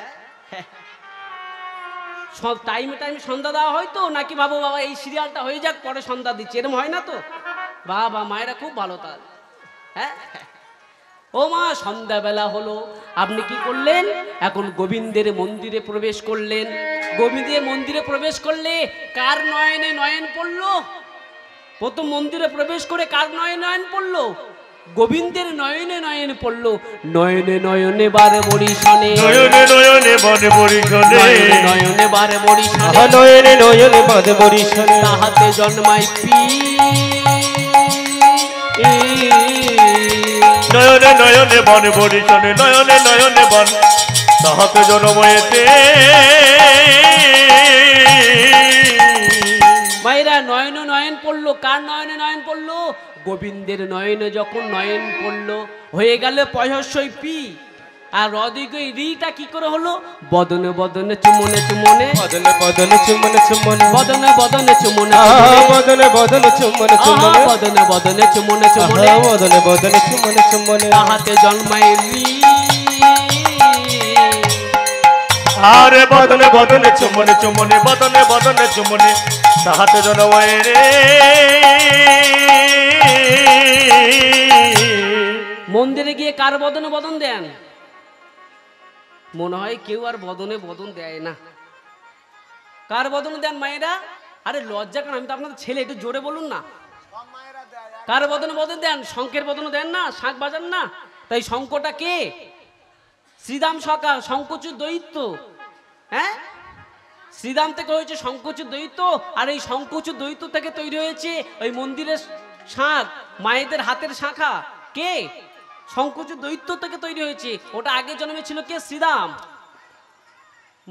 সব টাইমে টাইমে সন্ধ্যা দেওয়া হয় তো? নাকি ভাবো বাবা এই সিরিয়ালটা হয়ে যাক পরে সন্ধ্যা দিচ্ছে, এরকম হয় না তো? বাবা মায়েরা খুব ভালো তার। হ্যাঁ ও মা, সন্ধ্যাবেলা হলো, আপনি কি করলেন? এখন গোবিন্দের মন্দিরে প্রবেশ করলেন। গোবিন্দের মন্দিরে প্রবেশ করলে কার নয়নে নয়ন পড়লো? প্রথম মন্দিরে প্রবেশ করে কার নয়নে নয়ন পড়লো? গোবিন্দের নয়নে নয়ন পড়লো। নয়নে নয়নে বারে বরিশনে, নয়নে নয়নে বারে বরিশনে, নয়নে বারে বরিশনে, নয়নে নয়নে বাঁধে বরিশনে, তাহাতে জন্মাই পি। নয়নে নয়নে বান বরিশনে, নয়নে নয়নে বান তাহাতে জন্ময়েতে। মায়েরা, নয়ন নয়ন পড়লো, কার নয়নে নয়ন পড়লো? গোবিন্দের নয়নে যখন নয়ন পড়লো, হয়ে গেল পয়হস্যই পি। আর রদিগই রিটা কি করে হলো? বদনে বদনে চুমনে চুমনে, বদনে বদনে চুমনে চুমনে, বদনে বদনে চুমনে, বদনে বদনে চুমনে চুমনে, বদনে বদনে চুমনে চুমনে, বদনে বদনে চুমনে চুমনে, তাহাতে জন্মাই রি। আরে বদনে বদনে চুমনে চুমনে, বদনে বদনে চুমনে তাহাতে জন্ময়ে রে। মন্দিরে গিয়ে কার বদনে বদন দেন? মনে হয় কেউ আর বদনে বদন দেয় না। কার বদনে দেন মায়েরা? আরে লজ্জা কেন? আমি তো আপনাদের ছেলে, একটু জোরে বলুন না। কার বদনে বদন দেন? শঙ্কের বদনে দেন না? শাঁখ বাজান না? তাই শঙ্কটা কে? শ্রীদাম সকা, শঙ্কচুর দৈত্য। হ্যাঁ, শ্রীদাম থেকে হয়েছে শঙ্কচুর দৈত্য, আর এই শঙ্কচুর দৈত্য থেকে তৈরি হয়েছে ওই মন্দিরের শাঁখ, মায়েদের হাতের শাঁখা। কে? শঙ্কচুর দৈত্য থেকে তৈরি হয়েছে। ওটা আগে জন্মে ছিল কে? শ্রীদাম।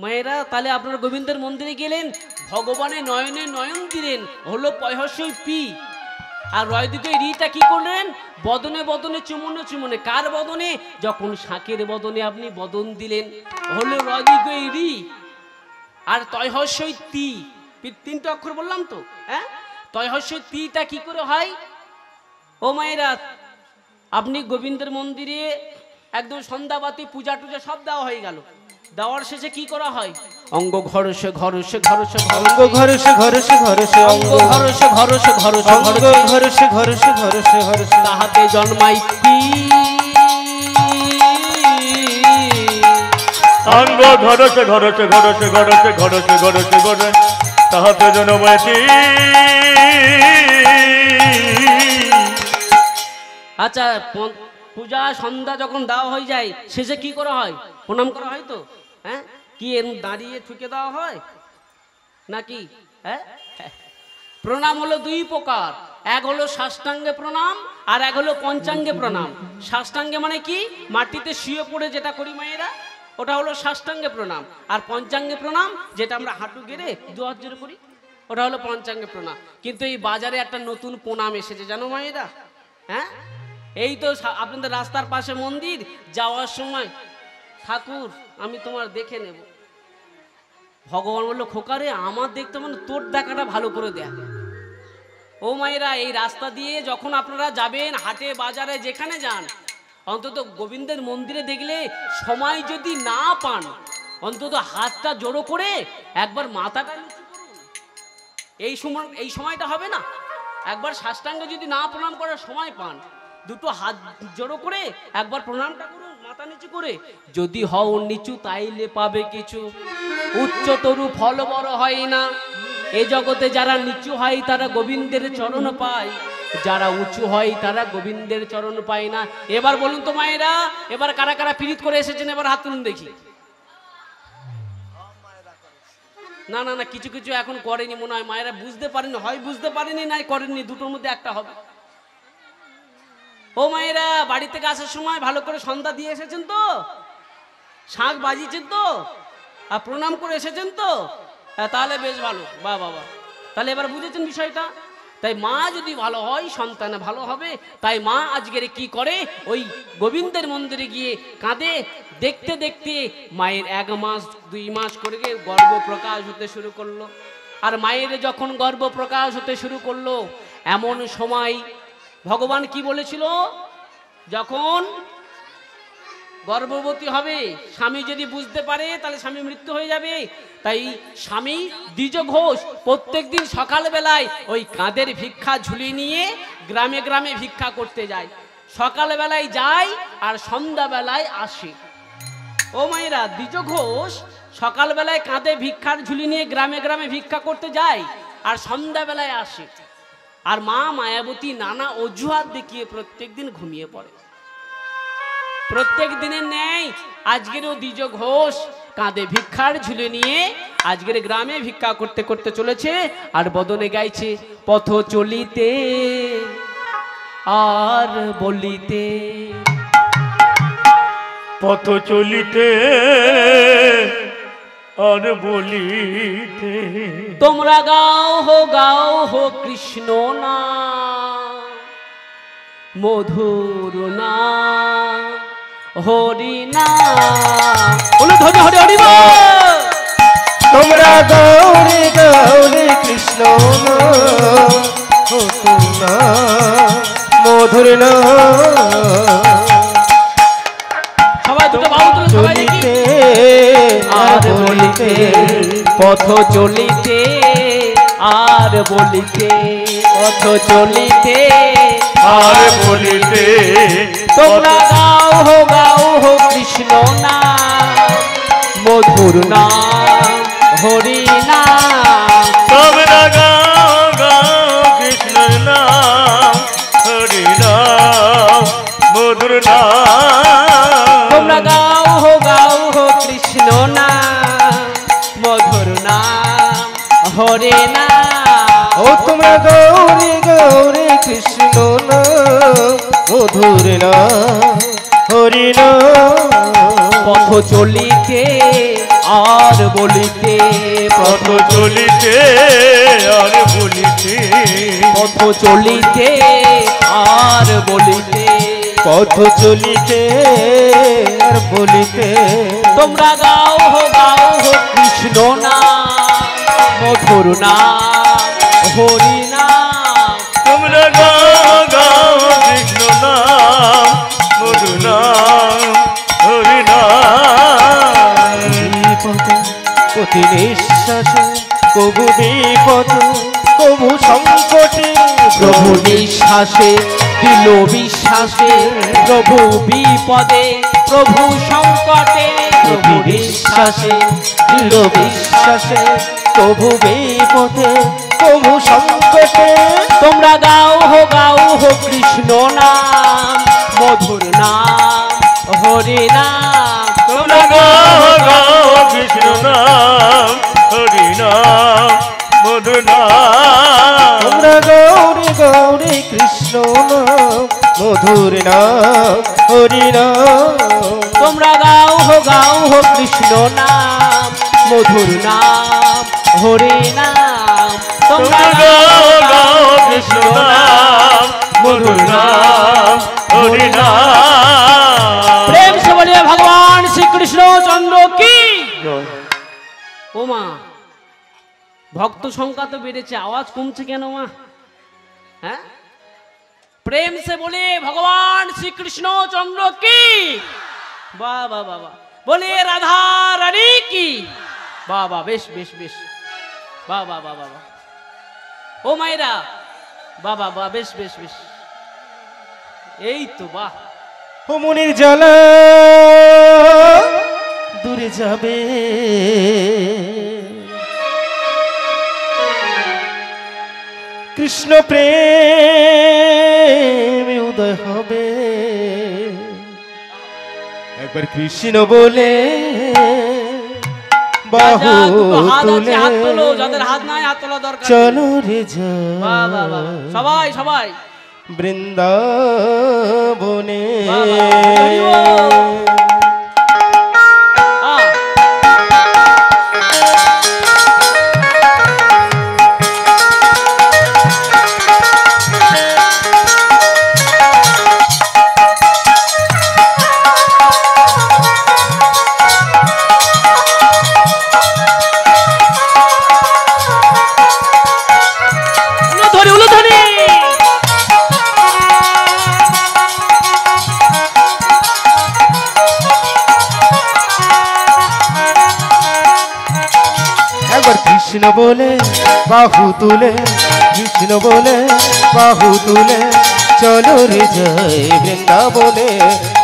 মায়েরা, তাহলে আপনারা গোবিন্দের মন্দিরে গেলেন, ভগবানের নয়নে নয়ন দিলেন, হলো পয়হস্যই পি। আর রয় দিকে রিটা কি করলেন? বদনে বদনে চুমনে চুমনে। কার বদনে? যখন শাঁখের বদনে আপনি বদন দিলেন, হলো রয় দিকে রি। আর তয়হস্যই তি, তিনটা অক্ষর বললাম তো। হ্যাঁ, তয়হস্যই তিটা কি করে হয়? ও মায়েরা, আপনি গোবিন্দের মন্দিরে একদম সন্ধ্যাবাতি পূজা টুজা সব দেওয়া হয়ে গেল। দেওয়ার শেষে কি করা হয়? অঙ্গ ঘরসে ঘরসে ঘরসে, অঙ্গ ঘরসে ঘরসে ঘরসে, অঙ্গ ঘরসে ঘরসে ঘরসে, অঙ্গ ঘরসে ঘরসে ঘরসে ঘরসে, তাহাতে জন্মাই পি। অঙ্গ ঘরসে ঘরসে ঘরসে ঘরসে ঘরসে ঘরসে ঘরসে তাহাতে জন্ময়েতে। আচ্ছা, পূজা সন্ধ্যা যখন দেওয়া হয়ে যায়, শেষে কি করা হয়? প্রণাম করা হয় তো? হ্যাঁ, কি এর দাঁড়িয়ে ঠুকে দেওয়া হয় নাকি? হ্যাঁ, প্রণাম হলো দুই প্রকার, এক হলো সাষ্টাঙ্গে প্রণাম আর এক হলো পঞ্চাঙ্গে প্রণাম। সাষ্টাঙ্গে মানে কি? মাটিতে শুয়ে পড়ে যেটা করি মায়েরা, ওটা হলো সাষ্টাঙ্গে প্রণাম। আর পঞ্চাঙ্গে প্রণাম যেটা আমরা হাঁটু গেড়ে দু হাত জোড়ে করি, ওটা হলো পঞ্চাঙ্গে প্রণাম। কিন্তু এই বাজারে একটা নতুন প্রণাম এসেছে জানো মায়েরা? হ্যাঁ, এই তো আপনাদের রাস্তার পাশে মন্দির, যাওয়ার সময় ঠাকুর আমি তোমার দেখে নেব। ভগবান বললো খোকারে আমার দেখতে মানে তোর দেখাটা ভালো করে দেখ। ও মায়েরা, এই রাস্তা দিয়ে যখন আপনারা যাবেন হাটে বাজারে যেখানে যান, অন্তত গোবিন্দের মন্দিরে দেখলে সময় যদি না পান, অন্তত হাতটা জোড়ো করে একবার মাথাটা নিচু করুন। এই সময়টা হবে না, একবার সাষ্টাঙ্গে যদি না প্রণাম করার সময় পান, দুটো হাত জোড়ো করে একবার প্রণামটা করুন মাথা নিচু করে। যদি হও নিচু তাইলে পাবে কিছু, উচ্চতরু ফল বড় হয় না। এ জগতে যারা নিচু হয় তারা গোবিন্দের চরণ পায়, যারা উঁচু হয় তারা গোবিন্দের চরণ পায় না। এবার বলুন তো মায়েরা, এবার কারা কারা পীড়িত করে এসেছেন? এবার হাত তুলুন দেখি। না না না, কিছু কিছু এখন করেনি মনে হয়, মায়েরা বুঝতে পারেনি, হয় বুঝতে পারেনি নাই করেননি, দুটোর মধ্যে একটা হবে। ও মায়েরা, বাড়ি থেকে আসার সময় ভালো করে সন্ধ্যা দিয়ে এসেছেন তো, শাঁখ বাজিয়েছেন তো, আর প্রণাম করে এসেছেন তো? তাহলে বেশ ভালো, বাহ বাবা। তাহলে এবার বুঝেছেন বিষয়টা। তাই মা যদি ভালো হয় সন্তান ভালো হবে। তাই মা আজকের কি করে, ওই গোবিন্দের মন্দিরে গিয়ে কাঁদে। দেখতে দেখতে মায়ের 1 মাস 2 মাস করে গর্ভ প্রকাশ হতে শুরু করলো। আর মায়ের যখন গর্ভ প্রকাশ হতে শুরু করলো, এমন সময় ভগবান কি বলেছিল, যখন গর্ভবতী হবে, স্বামী যদি বুঝতে পারে তাহলে স্বামী মৃত্যু হয়ে যাবে। তাই স্বামী দ্বিজ ঘোষ প্রত্যেকদিন সকালবেলায় ওই কাঁধের ভিক্ষা ঝুলি নিয়ে গ্রামে গ্রামে ভিক্ষা করতে যায়। সকালবেলায় যায় আর সন্ধ্যাবেলায় আসে। ও মায়েরা, দ্বিজ ঘোষ সকালবেলায় কাঁধে ভিক্ষার ঝুলি নিয়ে গ্রামে গ্রামে ভিক্ষা করতে যায় আর সন্ধ্যাবেলায় আসে। আর মা মায়াবতী নানা অজুহাত দেখিয়ে প্রত্যেকদিন ঘুমিয়ে পড়ে। প্রত্যেক দিনের ন্যায় আজকেরও দ্বিজ ঘোষ কাঁধে ভিক্ষার ঝুলে নিয়ে আজকের গ্রামে ভিক্ষা করতে করতে চলেছে। আর বদনে গাইছে, পথ চলিতে আর বলিতে, পথ চলিতে আর বলিতে, তোমরা গাও হো কৃষ্ণ নাম, মধুর নাম, হরি নাম। বলো ধরে হরি হরি বল। তোমরা গৌরী গৌরী কৃষ্ণ মধুর সবাই দুটো বাবু তুলে সবাই দেখি। আর বলিতে, পথ চলিতে আর বলিতে, পথ চলিতে আর বলিতে, তোমরা গাও হো কৃষ্ণ নাম, মধুর নাম, হরি নাম। তোমরা গাও কৃষ্ণ নাম, হরি নাম, মধুর নাম। তোমরা গাও হো কৃষ্ণ নাম, মধুর নাম, হরে নাম। ও তোমরা গৌরী গৌরী কৃষ্ণ মধুর হরি পথ চলিতে আর বলিতে, পথ চলিতে আর বলিতে, পথ চলিতে আর বলিতে, পথ চলিতে আর বলিতে। তোমরা গাও হো কৃষ্ণ নাম, মধুর নাম, হরি নাম। তোমরা গাও কৃষ্ণ নাম, মধুর নাম, হরি নাম। প্রতি নিঃশ্বাসে কবু বিপদ কবু সংকটে, প্রভু নিঃশ্বাসে দিল বিশ্বাসে, প্রভু বিপদে প্রভু সংকটে, প্রভু নিঃশ্বাসে দৃঢ় বিশ্বাসে কবু বিপদে কবু সংকটে। তোমরা গাও হো কৃষ্ণ নাম, মধুর নাম, হরি নাম। তোমরা গাও কৃষ্ণ নাম, হরি নাম, মধুর নাম। মধুর নাম হরি নাম। তোমরা গাও হো কৃষ্ণ নাম, মধুর নাম হরি নাম। তোমরা গাও গাও কৃষ্ণ নাম, মধুর নাম হরি নাম। প্রেম সে বলিয়ে ভগবান শ্রীকৃষ্ণ চন্দ্র কি। ও মা, ভক্ত সংখ্যা তো বেড়েছে, আওয়াজ কমছে কেন মা? হ্যাঁ, প্রেম সে বলে ভগবান শ্রীকৃষ্ণ চন্দ্র কি। বাহ বাহ বাহ বাহ, বলে রাধা রানী কি। বাহ বাহ, বেশ বেশ বেশ, বাহ বাহ বাহ বাহ। ও মায়েরা, বাহ বাহ বাহ, বেশ বেশ বেশ, এই তো বাহ। ও মনের জ্বালা দূরে যাবে, কৃষ্ণ প্রেম উদয় হবে। একবার কৃষ্ণ বলে বাহু তুলে, হাত তোলো, যাদের হাত নাই হাত তোলা দরকার। চলো রে যা, বাহ বাহ বাহ, সবাই সবাই বৃন্দাবনে। কৃষ্ণ বলে বাহু তুলে, কৃষ্ণ বলে বাহু তুলে, চলো রে যাই বৃন্দাবনে,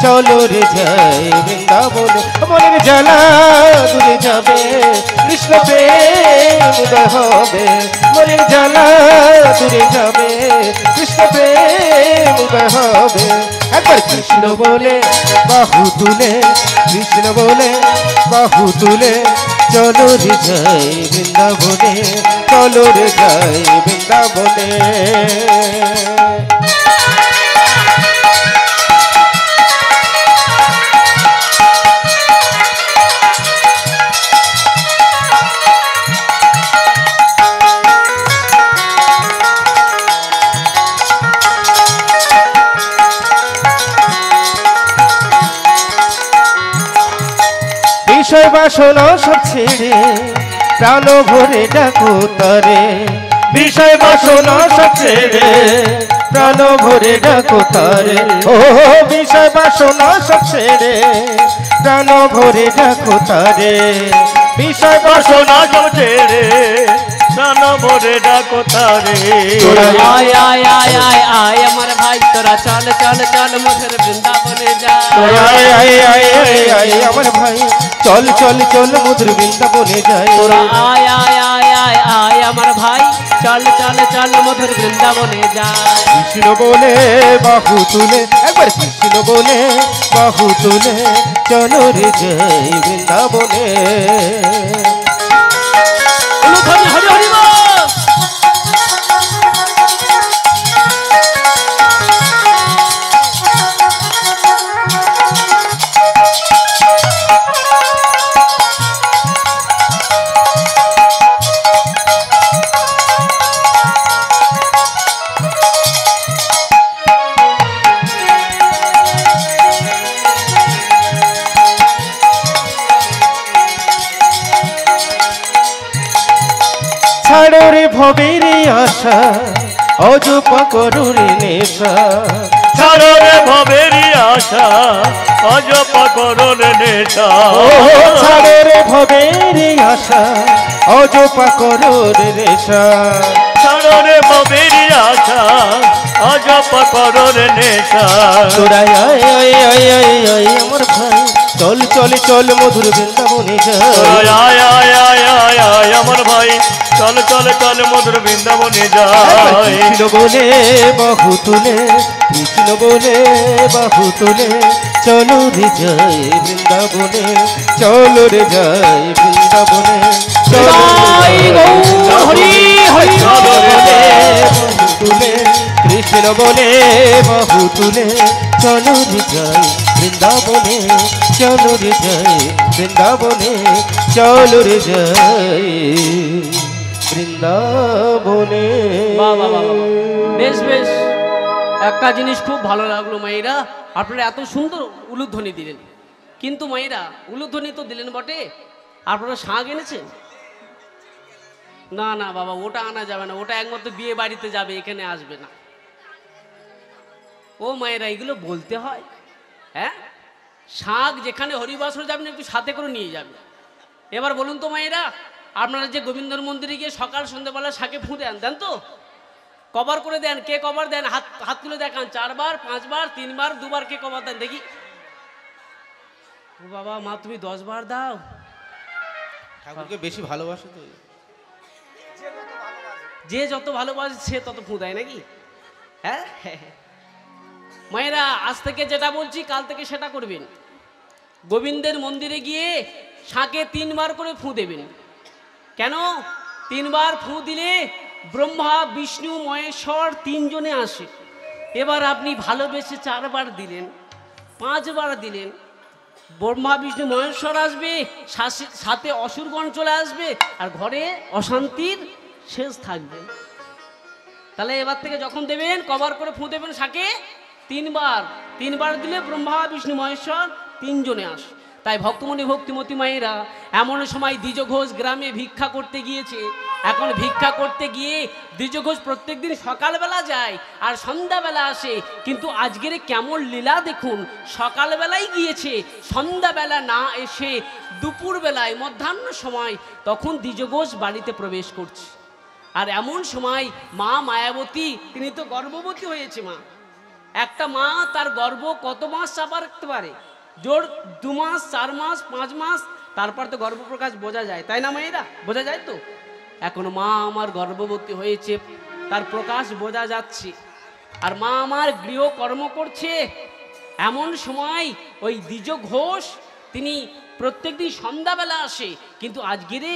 চলো রে যাই বৃন্দাবনে। মনের জ্বালা দূরে যাবে, কৃষ্ণ প্রেম উদয় হবে। মনের জ্বালা দূরে যাবে, কৃষ্ণ প্রেম উদয় হবে। একবার কৃষ্ণ বলে বাহু তুলে, কৃষ্ণ বলে বাহু তুলে, চলো রে যাই বৃন্দাবনে, চলো রে যাই বৃন্দাবনে। বিষয় বাসনা সব ছেড়ে প্রাণ ভরে ডাকো তারে, বিষয় বাসনা সব ছেড়ে প্রাণ ভরে ডাকো তারে। ও বিষয় বাসনা সব ছেড়ে প্রাণ ভরে ডাকো তারে, বিষয় বাসনা সব ছেড়ে প্রাণ ভরে ডাকো তারে। আয় আয় আয় আয় আয় আমার ভাই, তোরা চল চল চল মধুর বৃন্দাবনে যা। আয় আয় আয় আয় আয় আমার ভাই, চল চল চল মধুর বৃন্দাবনে যাই। তোরা আয় আয় আয় আয় আয় আমার ভাই, চল চল চল মধুর বৃন্দাবনে যা। কৃষ্ণ বলে বাহু তুলে, একবার কৃষ্ণ বলে বাহু তুলে, চলো রে যাই বৃন্দাবনে। হরি হরি হরি বল। ছাড়ো রে ভবের আশা, অযুপ করো রে নেশা। ছাড়ো রে ভবের আশা, অজপ করো রে নেশা। ছাড়ো রে ভবের আশা, অযুপ করো রে নেশা। ছাড়ো রে ভবের আশা, অজপ করো রে নেশা। তোরা আয় আয় আয় আয় আয় আমার ভাই, চল চল চল মধুর বৃন্দাবনে যাই। আয় আয় আয় আয় আয় আমার ভাই, চল চল চল মধুর বৃন্দাবনে যাই। কৃষ্ণ বলে বাহু তুলে, কৃষ্ণ বলে বাহু তুলে, চলো রে যাই বৃন্দাবনে, চলো রে যাই বৃন্দাবনে। জয় গৌর হরি হরি চলো রে বাহু তুলে, কৃষ্ণ কৃষ্ণ বলে বাহু তুলে চলো রে যাই বৃন্দাবনে, চলো রে যাই বৃন্দাবনে, চলো রে যাই বৃন্দাবনে। বাহ বাহ বাহ বাহ। বেশ বেশ, একটা জিনিস খুব ভালো লাগলো মায়েরা, আপনারা এত সুন্দর উলুধ্বনি দিলেন। কিন্তু মায়েরা উলুধ্বনি তো দিলেন বটে, আপনারা শাঁখ এনেছেন? না না বাবা, ওটা আনা যাবে না, ওটা একমাত্র বিয়ে বাড়িতে যাবে, এখানে আসবে না। ও মায়েরা, এগুলো বলতে হয়? হ্যাঁ, শাঁখ যেখানে হরিবাসর যাবেন একটু সাথে করে নিয়ে যাবে। এবার বলুন তো মায়েরা, আপনারা যে গোবিন্দর মন্দিরে গিয়ে সকাল সন্ধ্যাবেলা শাঁখে ফু দেন, দেন তো? কভার করে দেন? কে কভার দেন? হাত হাত তুলে দেখান। 4 বার, 5 বার, 3 বার, 2 বার কে কভার দেন দেখি? ও বাবা, মা তুমি 10 বার দাও। ঠাকুরকে বেশি ভালোবাসো তো। যে যত ভালোবাসে সে তত ফু দেয় নাকি? হ্যাঁ মায়েরা, আজ থেকে যেটা বলছি কাল থেকে সেটা করবেন। গোবিন্দের মন্দিরে গিয়ে শাঁখে 3 বার করে ফু দেবেন। কেন? 3 বার ফু দিলে ব্রহ্মা বিষ্ণু মহেশ্বর 3 জনে আসে। এবার আপনি ভালোবেসে 4 বার দিলেন, 5 বার দিলেন, ব্রহ্মা বিষ্ণু মহেশ্বর আসবে, সাথে অসুরগণ চলে আসবে, আর ঘরে অশান্তির শেষ থাকবে। তাহলে এবার থেকে যখন দেবেন কভার করে ফু দেবেন শাঁখে 3 বার। 3 বার দিলে ব্রহ্মা বিষ্ণু মহেশ্বর 3 জনে আসে। তাই ভক্তমণি ভক্তিমতী মায়েরা, এমন সময় দ্বিজ ঘোষ গ্রামে ভিক্ষা করতে গিয়েছে। এখন ভিক্ষা করতে গিয়ে দ্বিজ ঘোষ প্রত্যেক দিন সকালবেলা যায় আর সন্ধ্যাবেলা আসে, কিন্তু আজকের কেমন লীলা দেখুন, সকালবেলায় গিয়েছে, সন্ধ্যাবেলা না এসে দুপুরবেলায় মধ্যাহ্ন সময় তখন দ্বিজ ঘোষ বাড়িতে প্রবেশ করছে। আর এমন সময় মা মায়াবতী, তিনি তো গর্ভবতী হয়েছে। মা, একটা মা তার গর্ভ কত মাস চাপা রাখতে পারে? জোর 2 মাস, 4 মাস, 5 মাস, তারপর তো গর্ভপ্রকাশ বোঝা যায়, তাই না মায়েরা? বোঝা যায় তো? এখন মা আমার গর্ভবতী হয়েছে, তার প্রকাশ বোঝা যাচ্ছে, আর মা আমার গৃহকর্ম করছে। এমন সময় ওই দ্বিজ ঘোষ তিনি প্রত্যেকদিন সন্ধ্যাবেলা আসে, কিন্তু আজকেরে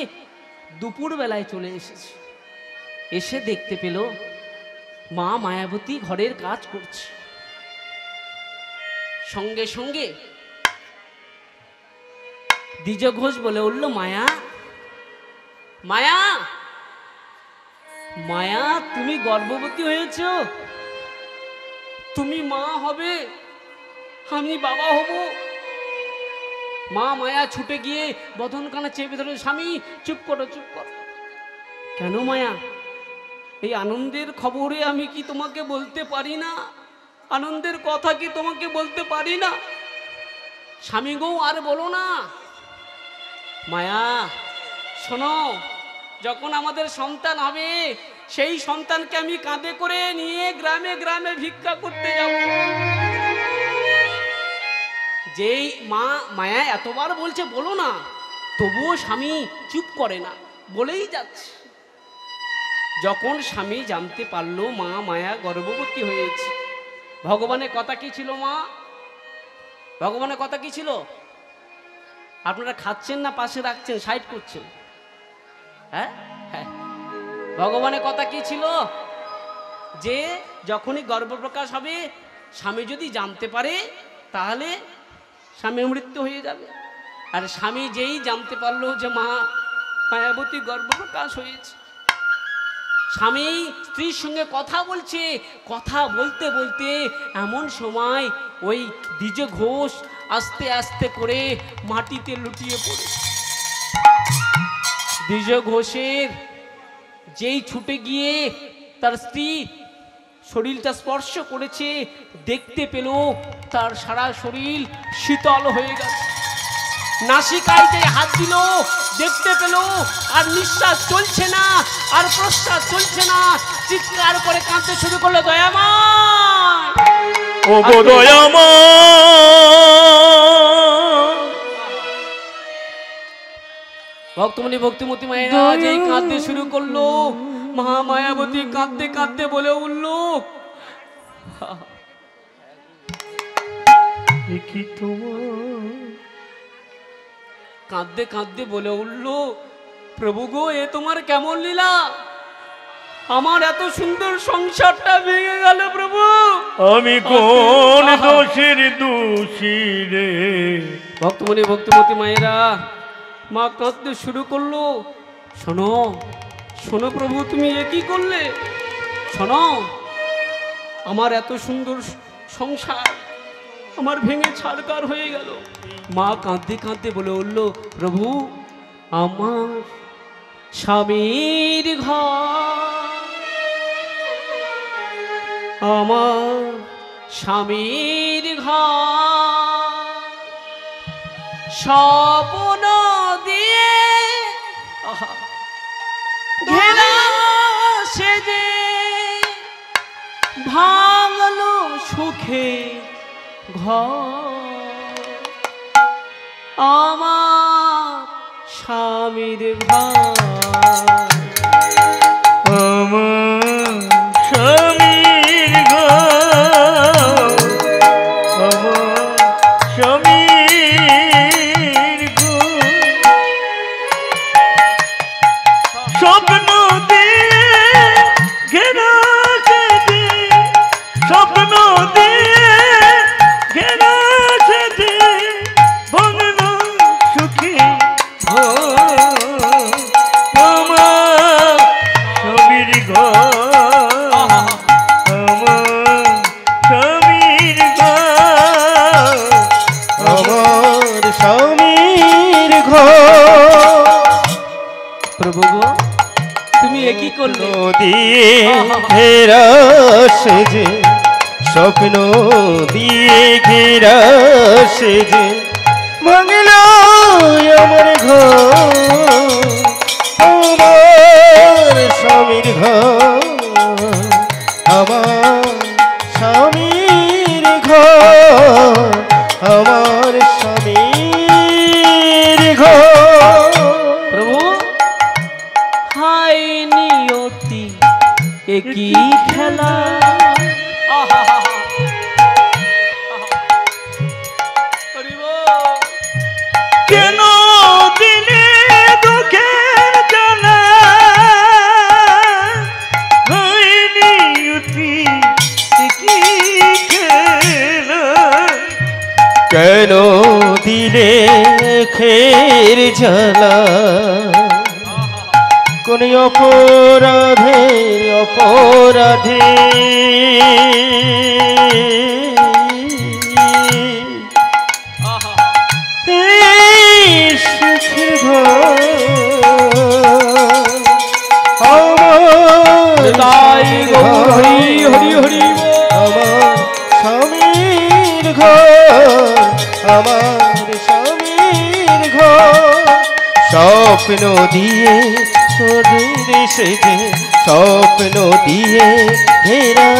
দুপুরবেলায় চলে এসেছে। এসে দেখতে পেল মা মায়াবতী ঘরের কাজ করছে। সঙ্গে সঙ্গে দ্বিজ ঘোষ বলে উঠল, মায়া মায়া মায়া, তুমি গর্ভবতী হয়েছ, তুমি মা হবে, আমি বাবা হব। মা মায়া ছুটে গিয়ে বদনখানা চেপে ধরে, স্বামী চুপ করো, চুপ করো। কেন মায়া? এই আনন্দের খবরে আমি কি তোমাকে বলতে পারি না? আনন্দের কথা কি তোমাকে বলতে পারি না? স্বামী গো, আর বলো না। মায়া শোনো, যখন আমাদের সন্তান হবে, সেই সন্তানকে আমি কাঁধে করে নিয়ে গ্রামে গ্রামে ভিক্ষা করতে যাব। যেই মা মায়া এতবার বলছে বলো না, তবুও স্বামী চুপ করে না, বলেই যাচ্ছে। যখন স্বামী জানতে পারলো মা মায়া গর্ভবতী হয়েছে, ভগবানের কথা কি ছিল? মা, ভগবানের কথা কি ছিল? আপনারা খাচ্ছেন না পাশে রাখছেন, সাইড করছেন? হ্যাঁ হ্যাঁ, ভগবানের কথা কি ছিল? যে যখনই গর্ভপ্রকাশ হবে, স্বামী যদি জানতে পারে তাহলে স্বামীর মৃত্যু হয়ে যাবে। আর স্বামী যেই জানতে পারলো যে মা মায়াবতী গর্ভপ্রকাশ হয়েছে, স্বামী স্ত্রীর সঙ্গে কথা বলছে, কথা বলতে বলতে এমন সময় ওই দ্বিজ ঘোষ আস্তে আস্তে করে মাটিতে লুটিয়ে পড়ে। দ্বিজ ঘোষের যেই ছুটে গিয়ে তার স্ত্রী শরীরটা স্পর্শ করেছে, দেখতে পেল তার সারা শরীর শীতল হয়ে গেছে। নাসিকায় যে হাত দিল, দেখতে পেল আর নিঃশ্বাস চলছে না, আর প্রশ্বাস চলছে না। চিৎকার করে কাঁদতে শুরু করলো, দয়াময়, ও গো দয়াময়। ভক্তমণি ভক্তিমতী মায়েরা যেই কাঁদতে শুরু করলো, মহা মায়াবতী কাঁদতে কাঁদতে বলে উঠল, কি তোমার? কাঁদতে কাঁদতে বলে উঠল, প্রভু গো, এ তোমার কেমন লীলা? আমার এত সুন্দর সংসারটা ভেঙে গেল প্রভু। আমি কোন দোষের দোষী রে? ভক্তমণি ভক্তিমতী মায়েরা মা কাঁদতে শুরু করলো। শোনো শোনো প্রভু, তুমি এ কি করলে? শোনো, আমার এত সুন্দর সংসার আমার ভেঙে ছাড়কার হয়ে গেল। মা কাঁদতে কাঁদতে বলে উঠল, প্রভু আমার স্বামীর ঘর, আমার স্বামীর ঘর স্বপ্ন দিয়ে ঘেরা সেজে ভাঙলো সুখে ঘর, আমার স্বামীর ঘর, আমার স্বামীর ঘর, আমার স্বামীর ঘর স্বপ্ন দিয়ে ঘেরা সেজে, স্বপ্ন দিয়ে ঘেরা সেজে ভাঙলো সুখী ঘর, আমার স্বামীর ঘর, আমার স্বামীর ঘর, আমার স্বামীর ঘর। প্রভু গো, তুমি এ কি করলে? দিয়ে ঘেরা সেজে, স্বপ্ন দিয়ে ঘেরা সেজে ভাঙল আমার ঘর, আমার স্বামীর ঘর, আমার স্বামীর ঘর, আমার স্বামীর ঘর। প্রভু হাই নিয়তি এ কি খেলা, কেন দিলে দুঃখের জ্বালা, হয়নি অতি কি খেলা, কেন দিলে খের জ্বালা, কোন অপরাধে অপরাধে এই সুখের ঘর আমার তাই গৌর হরি হরি হরি বল। আমার স্বামীর ঘর, আমার স্বামীর ঘর স্বপ্ন দিয়ে শরীর সেজে, স্বপ্ন দিয়ে ঘেরা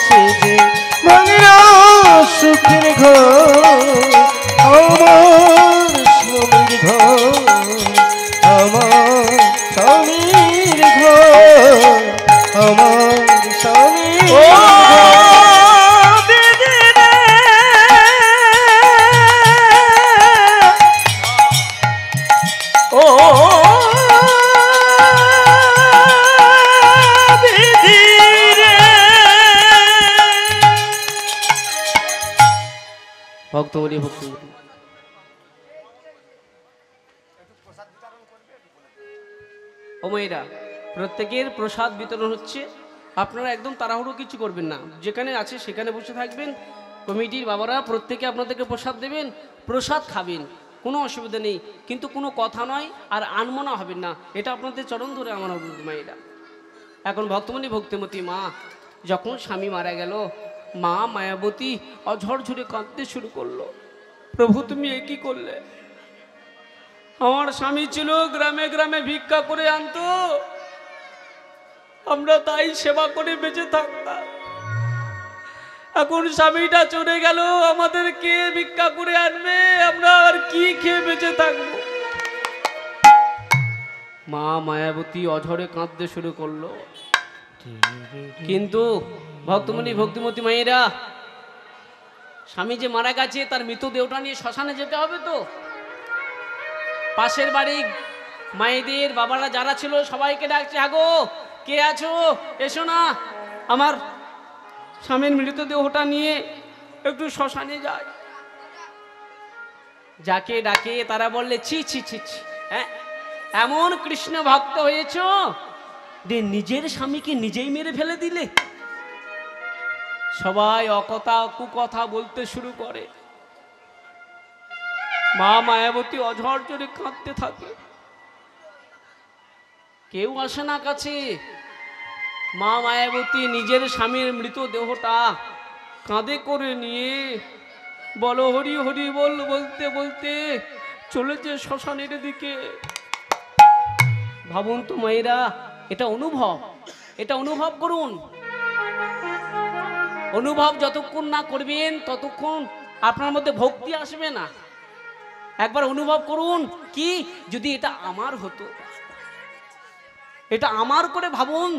সেজে ভাঙলো সুখের ঘর, আমার স্বামীর ঘর, আমার স্বামীর ঘর, আমার স্বামীর ঘর। ভক্তমণি ভক্তিমণি ও মেয়েরা, প্রত্যেকের প্রসাদ বিতরণ হচ্ছে। আপনারা একদম তাড়াহুড়ো কিছু করবেন না, যেখানে আছে সেখানে বসে থাকবেন। কমিটির বাবারা প্রত্যেকে আপনাদেরকে প্রসাদ দেবেন, প্রসাদ খাবেন, কোনো অসুবিধা নেই, কিন্তু কোনো কথা নয় আর আনমনা হবেন না, এটা আপনাদের চরণ ধরে আমার অনুরোধ মায়েরা। এখন ভক্তমণি ভক্তিমতী মা যখন স্বামী মারা গেল, মা মায়াবতী অঝর ঝরে কাঁদতে শুরু করলো, প্রভু তুমি এ কি করলে? আমার স্বামী ছিল গ্রামে গ্রামে ভিক্ষা করে আনতো, আমরা তাই সেবা করে বেঁচে থাকতাম। এখন স্বামীটা চলে গেল, আমাদের কে ভিক্ষা করে আনবে? আমরা আর কি খেয়ে বেঁচে থাকবো? মা মায়াবতী অঝরে কাঁদতে শুরু করলো। কিন্তু ভক্তমণি ভক্তিমতী মায়েরা, স্বামী যে মারা গেছে তার মৃতদেহটা নিয়ে শ্মশানে যেতে হবে তো। পাশের বাড়ি মায়েদের বাবারা যারা ছিল সবাইকে ডাকছে, আগো কে আছো? এসো না, আমার স্বামীর মৃতদেহটা নিয়ে একটু শ্মশানে যায়। যাকে ডাকে তারা বললে, ছি ছি ছি ছি, হ্যাঁ এমন কৃষ্ণ ভক্ত হয়েছ যে নিজের স্বামীকে নিজেই মেরে ফেলে দিলে। সবাই অকথা কুকথা বলতে শুরু করে। মা মায়াবতী অঝর জোরে কাঁদতে থাকে। কেউ আসে না কাছে। মা মায়াবতী নিজের স্বামীর মৃতদেহটা কাঁধে করে নিয়ে বলো হরি হরি বল বলতে বলতে চলেছে শ্মশানের দিকে। ভাবুন তো মায়েরা, এটা অনুভব করুন। অনুভব যতক্ষণ না করবেন ততক্ষণ আপনার মধ্যে ভক্তি আসবে না। একবার অনুভব করুন, কি যদি এটা আমার হতো, এটা আমার করে ভাবুন,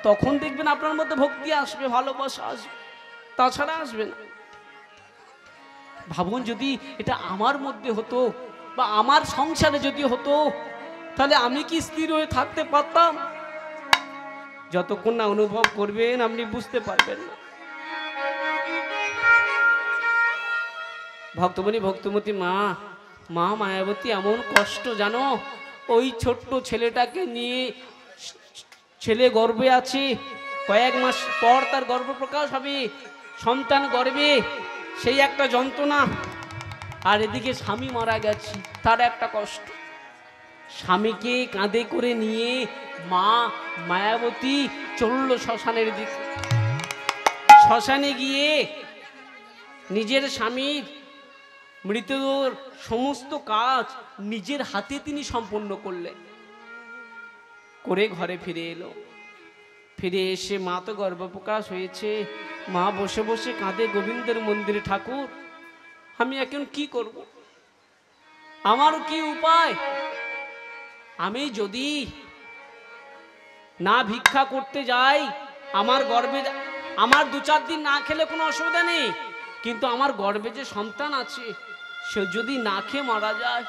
তখন দেখবেন আপনার মধ্যে ভক্তি আসবে, ভালোবাসা আসবে, তাছাড়া আসবে না। ভাবুন যদি এটা আমার মধ্যে হতো বা আমার সংসারে যদি হতো, তাহলে আমি কি স্থির হয়ে থাকতে পারতাম? যতক্ষণ না অনুভব করবেন আপনি বুঝতে পারবেন না। ভক্তমণি ভক্তমতী মা মায়াবতী এমন কষ্ট জানো, ওই ছোট্ট ছেলেটাকে নিয়ে, ছেলে গর্ভে আছে, কয়েক মাস পর তার গর্ভপ্রকাশ হবে, সন্তান গর্ভে, সেই একটা যন্ত্রণা। আর এদিকে স্বামী মারা গেছে, তার একটা কষ্ট। স্বামীকে কাঁধে করে নিয়ে মা মায়াবতী চলল শ্মশানের দিকে। শ্মশানে গিয়ে নিজের স্বামীর মৃতদেহের সমস্ত কাজ নিজের হাতে তিনি সম্পন্ন করলেন, করে ঘরে ফিরে এলো। ফিরে এসে মা তো গর্ভপ্রকাশ হয়েছে, মা বসে বসে কাঁদে গোবিন্দের মন্দিরে, ঠাকুর আমি এখন কি করব, আমার কি উপায়? আমি যদি না ভিক্ষা করতে যাই, আমার গর্ভে, আমার 2-4 দিন না খেলে কোনো অসুবিধা নেই, কিন্তু আমার গর্ভে যে সন্তান আছে সে যদি না খেয়ে মারা যায়,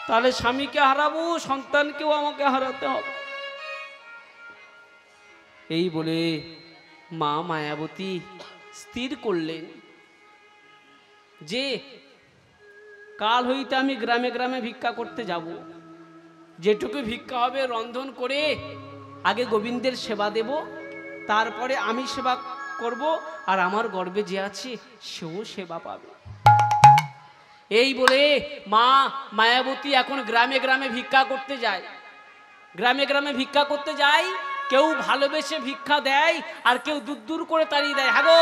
তাহলে স্বামীকে হারাবো, সন্তানকেও আমাকে হারাতে হবে। এই বলে মা মায়াবতী স্থির করলেন যে কাল হইতে আমি গ্রামে গ্রামে ভিক্ষা করতে যাব। যেটুকু ভিক্ষা হবে রন্ধন করে আগে গোবিন্দের সেবা দেব, তারপরে আমি সেবা করব, আর আমার গর্ভে যে আছে সেও সেবা পাবে। এই বলে মা মায়াবতী এখন গ্রামে গ্রামে ভিক্ষা করতে যায়। গ্রামে গ্রামে ভিক্ষা করতে যায়, কেউ ভালোবেসে ভিক্ষা দেয়, আর কেউ দূর দূর করে তাড়িয়ে দেয়। হ্যাঁ গো,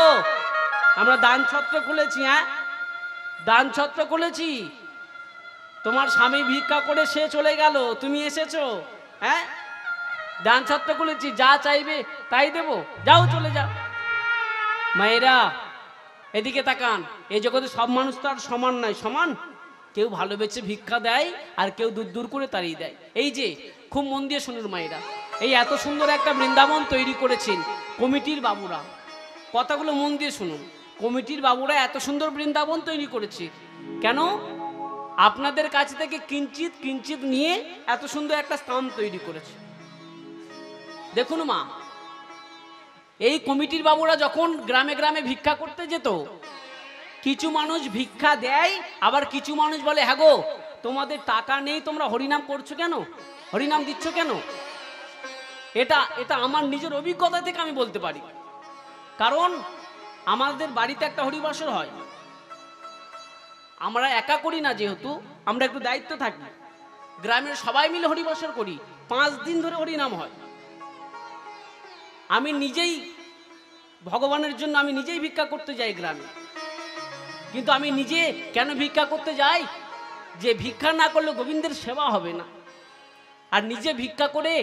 আমরা দান ছত্র খুলেছি, হ্যাঁ দান ছত্র খুলেছি, তোমার স্বামী ভিক্ষা করে সে চলে গেল, তুমি এসেছো, হ্যাঁ দান ছত্র খুলেছি, যা চাইবে তাই দেব, যাও চলে যাও। মায়েরা এদিকে তাকান, এই জগতে সব মানুষ তো আর সমান নয়, সমান কেউ ভালোবেসে ভিক্ষা দেয় আর কেউ দূর দূর করে তাড়িয়ে দেয়। এই যে খুব মন দিয়ে শুনুন মায়েরা, এই এত সুন্দর একটা বৃন্দাবন তৈরি করেছেন কমিটির বাবুরা, কথাগুলো মন দিয়ে শুনুন। কমিটির বাবুরা এত সুন্দর বৃন্দাবন তৈরি করেছে কেন? আপনাদের কাছ থেকে কিঞ্চিত কিঞ্চিত নিয়ে এত সুন্দর একটা স্থান তৈরি করেছে। দেখুন মা, এই কমিটির বাবুরা যখন গ্রামে গ্রামে ভিক্ষা করতে যেত, কিছু মানুষ ভিক্ষা দেয়, আবার কিছু মানুষ বলে হ্যাঁ গো তোমাদের টাকা নেই, তোমরা হরিনাম করছো কেন, হরিনাম দিচ্ছ কেন? এটা আমার নিজের অভিজ্ঞতা থেকে আমি বলতে পারি, কারণ আমাদের বাড়িতে একটা হরিবাসর হয়, আমরা একা করি না, যেহেতু আমরা একটু দায়িত্ব থাকি, গ্রামের সবাই মিলে হরিবাসর করি, 5 দিন ধরে হরিনাম হয়। আমি নিজেই ভগবানের জন্য আমি নিজেই ভিক্ষা করতে যাই গ্রামে, কিন্তু আমি নিজে কেন ভিক্ষা করতে যাই? যে ভিক্ষা না করলে গোবিন্দের সেবা হবে না, আর নিজে ভিক্ষা করে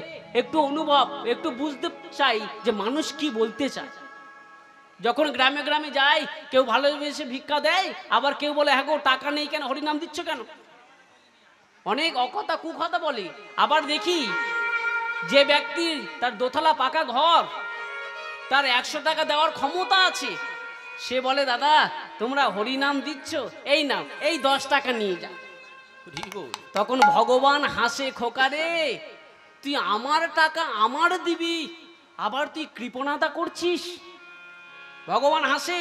একটু অনুভব, একটু বুঝতে চাই যে মানুষ কি বলতে চায়। যখন গ্রামে গ্রামে যাই, কেউ ভালোবেসে ভিক্ষা দেয়, আবার কেউ বলে হ্যাঁ গো টাকা নেই কেন, হরিনাম দিচ্ছ কেন, অনেক অকথা কুকথা বলে। আবার দেখি যে ব্যক্তির তার দোতলা পাকা ঘর, তার 100 টাকা দেওয়ার ক্ষমতা আছে, সে বলে দাদা তোমরা হরিনাম দিচ্ছ, এই নাও এই 10 টাকা নিয়ে যাও। তখন ভগবান হাসে, খোকা রে তুই আমার টাকা আমার দিবি, আবার তুই কৃপণতা করছিস। ভগবান হাসে,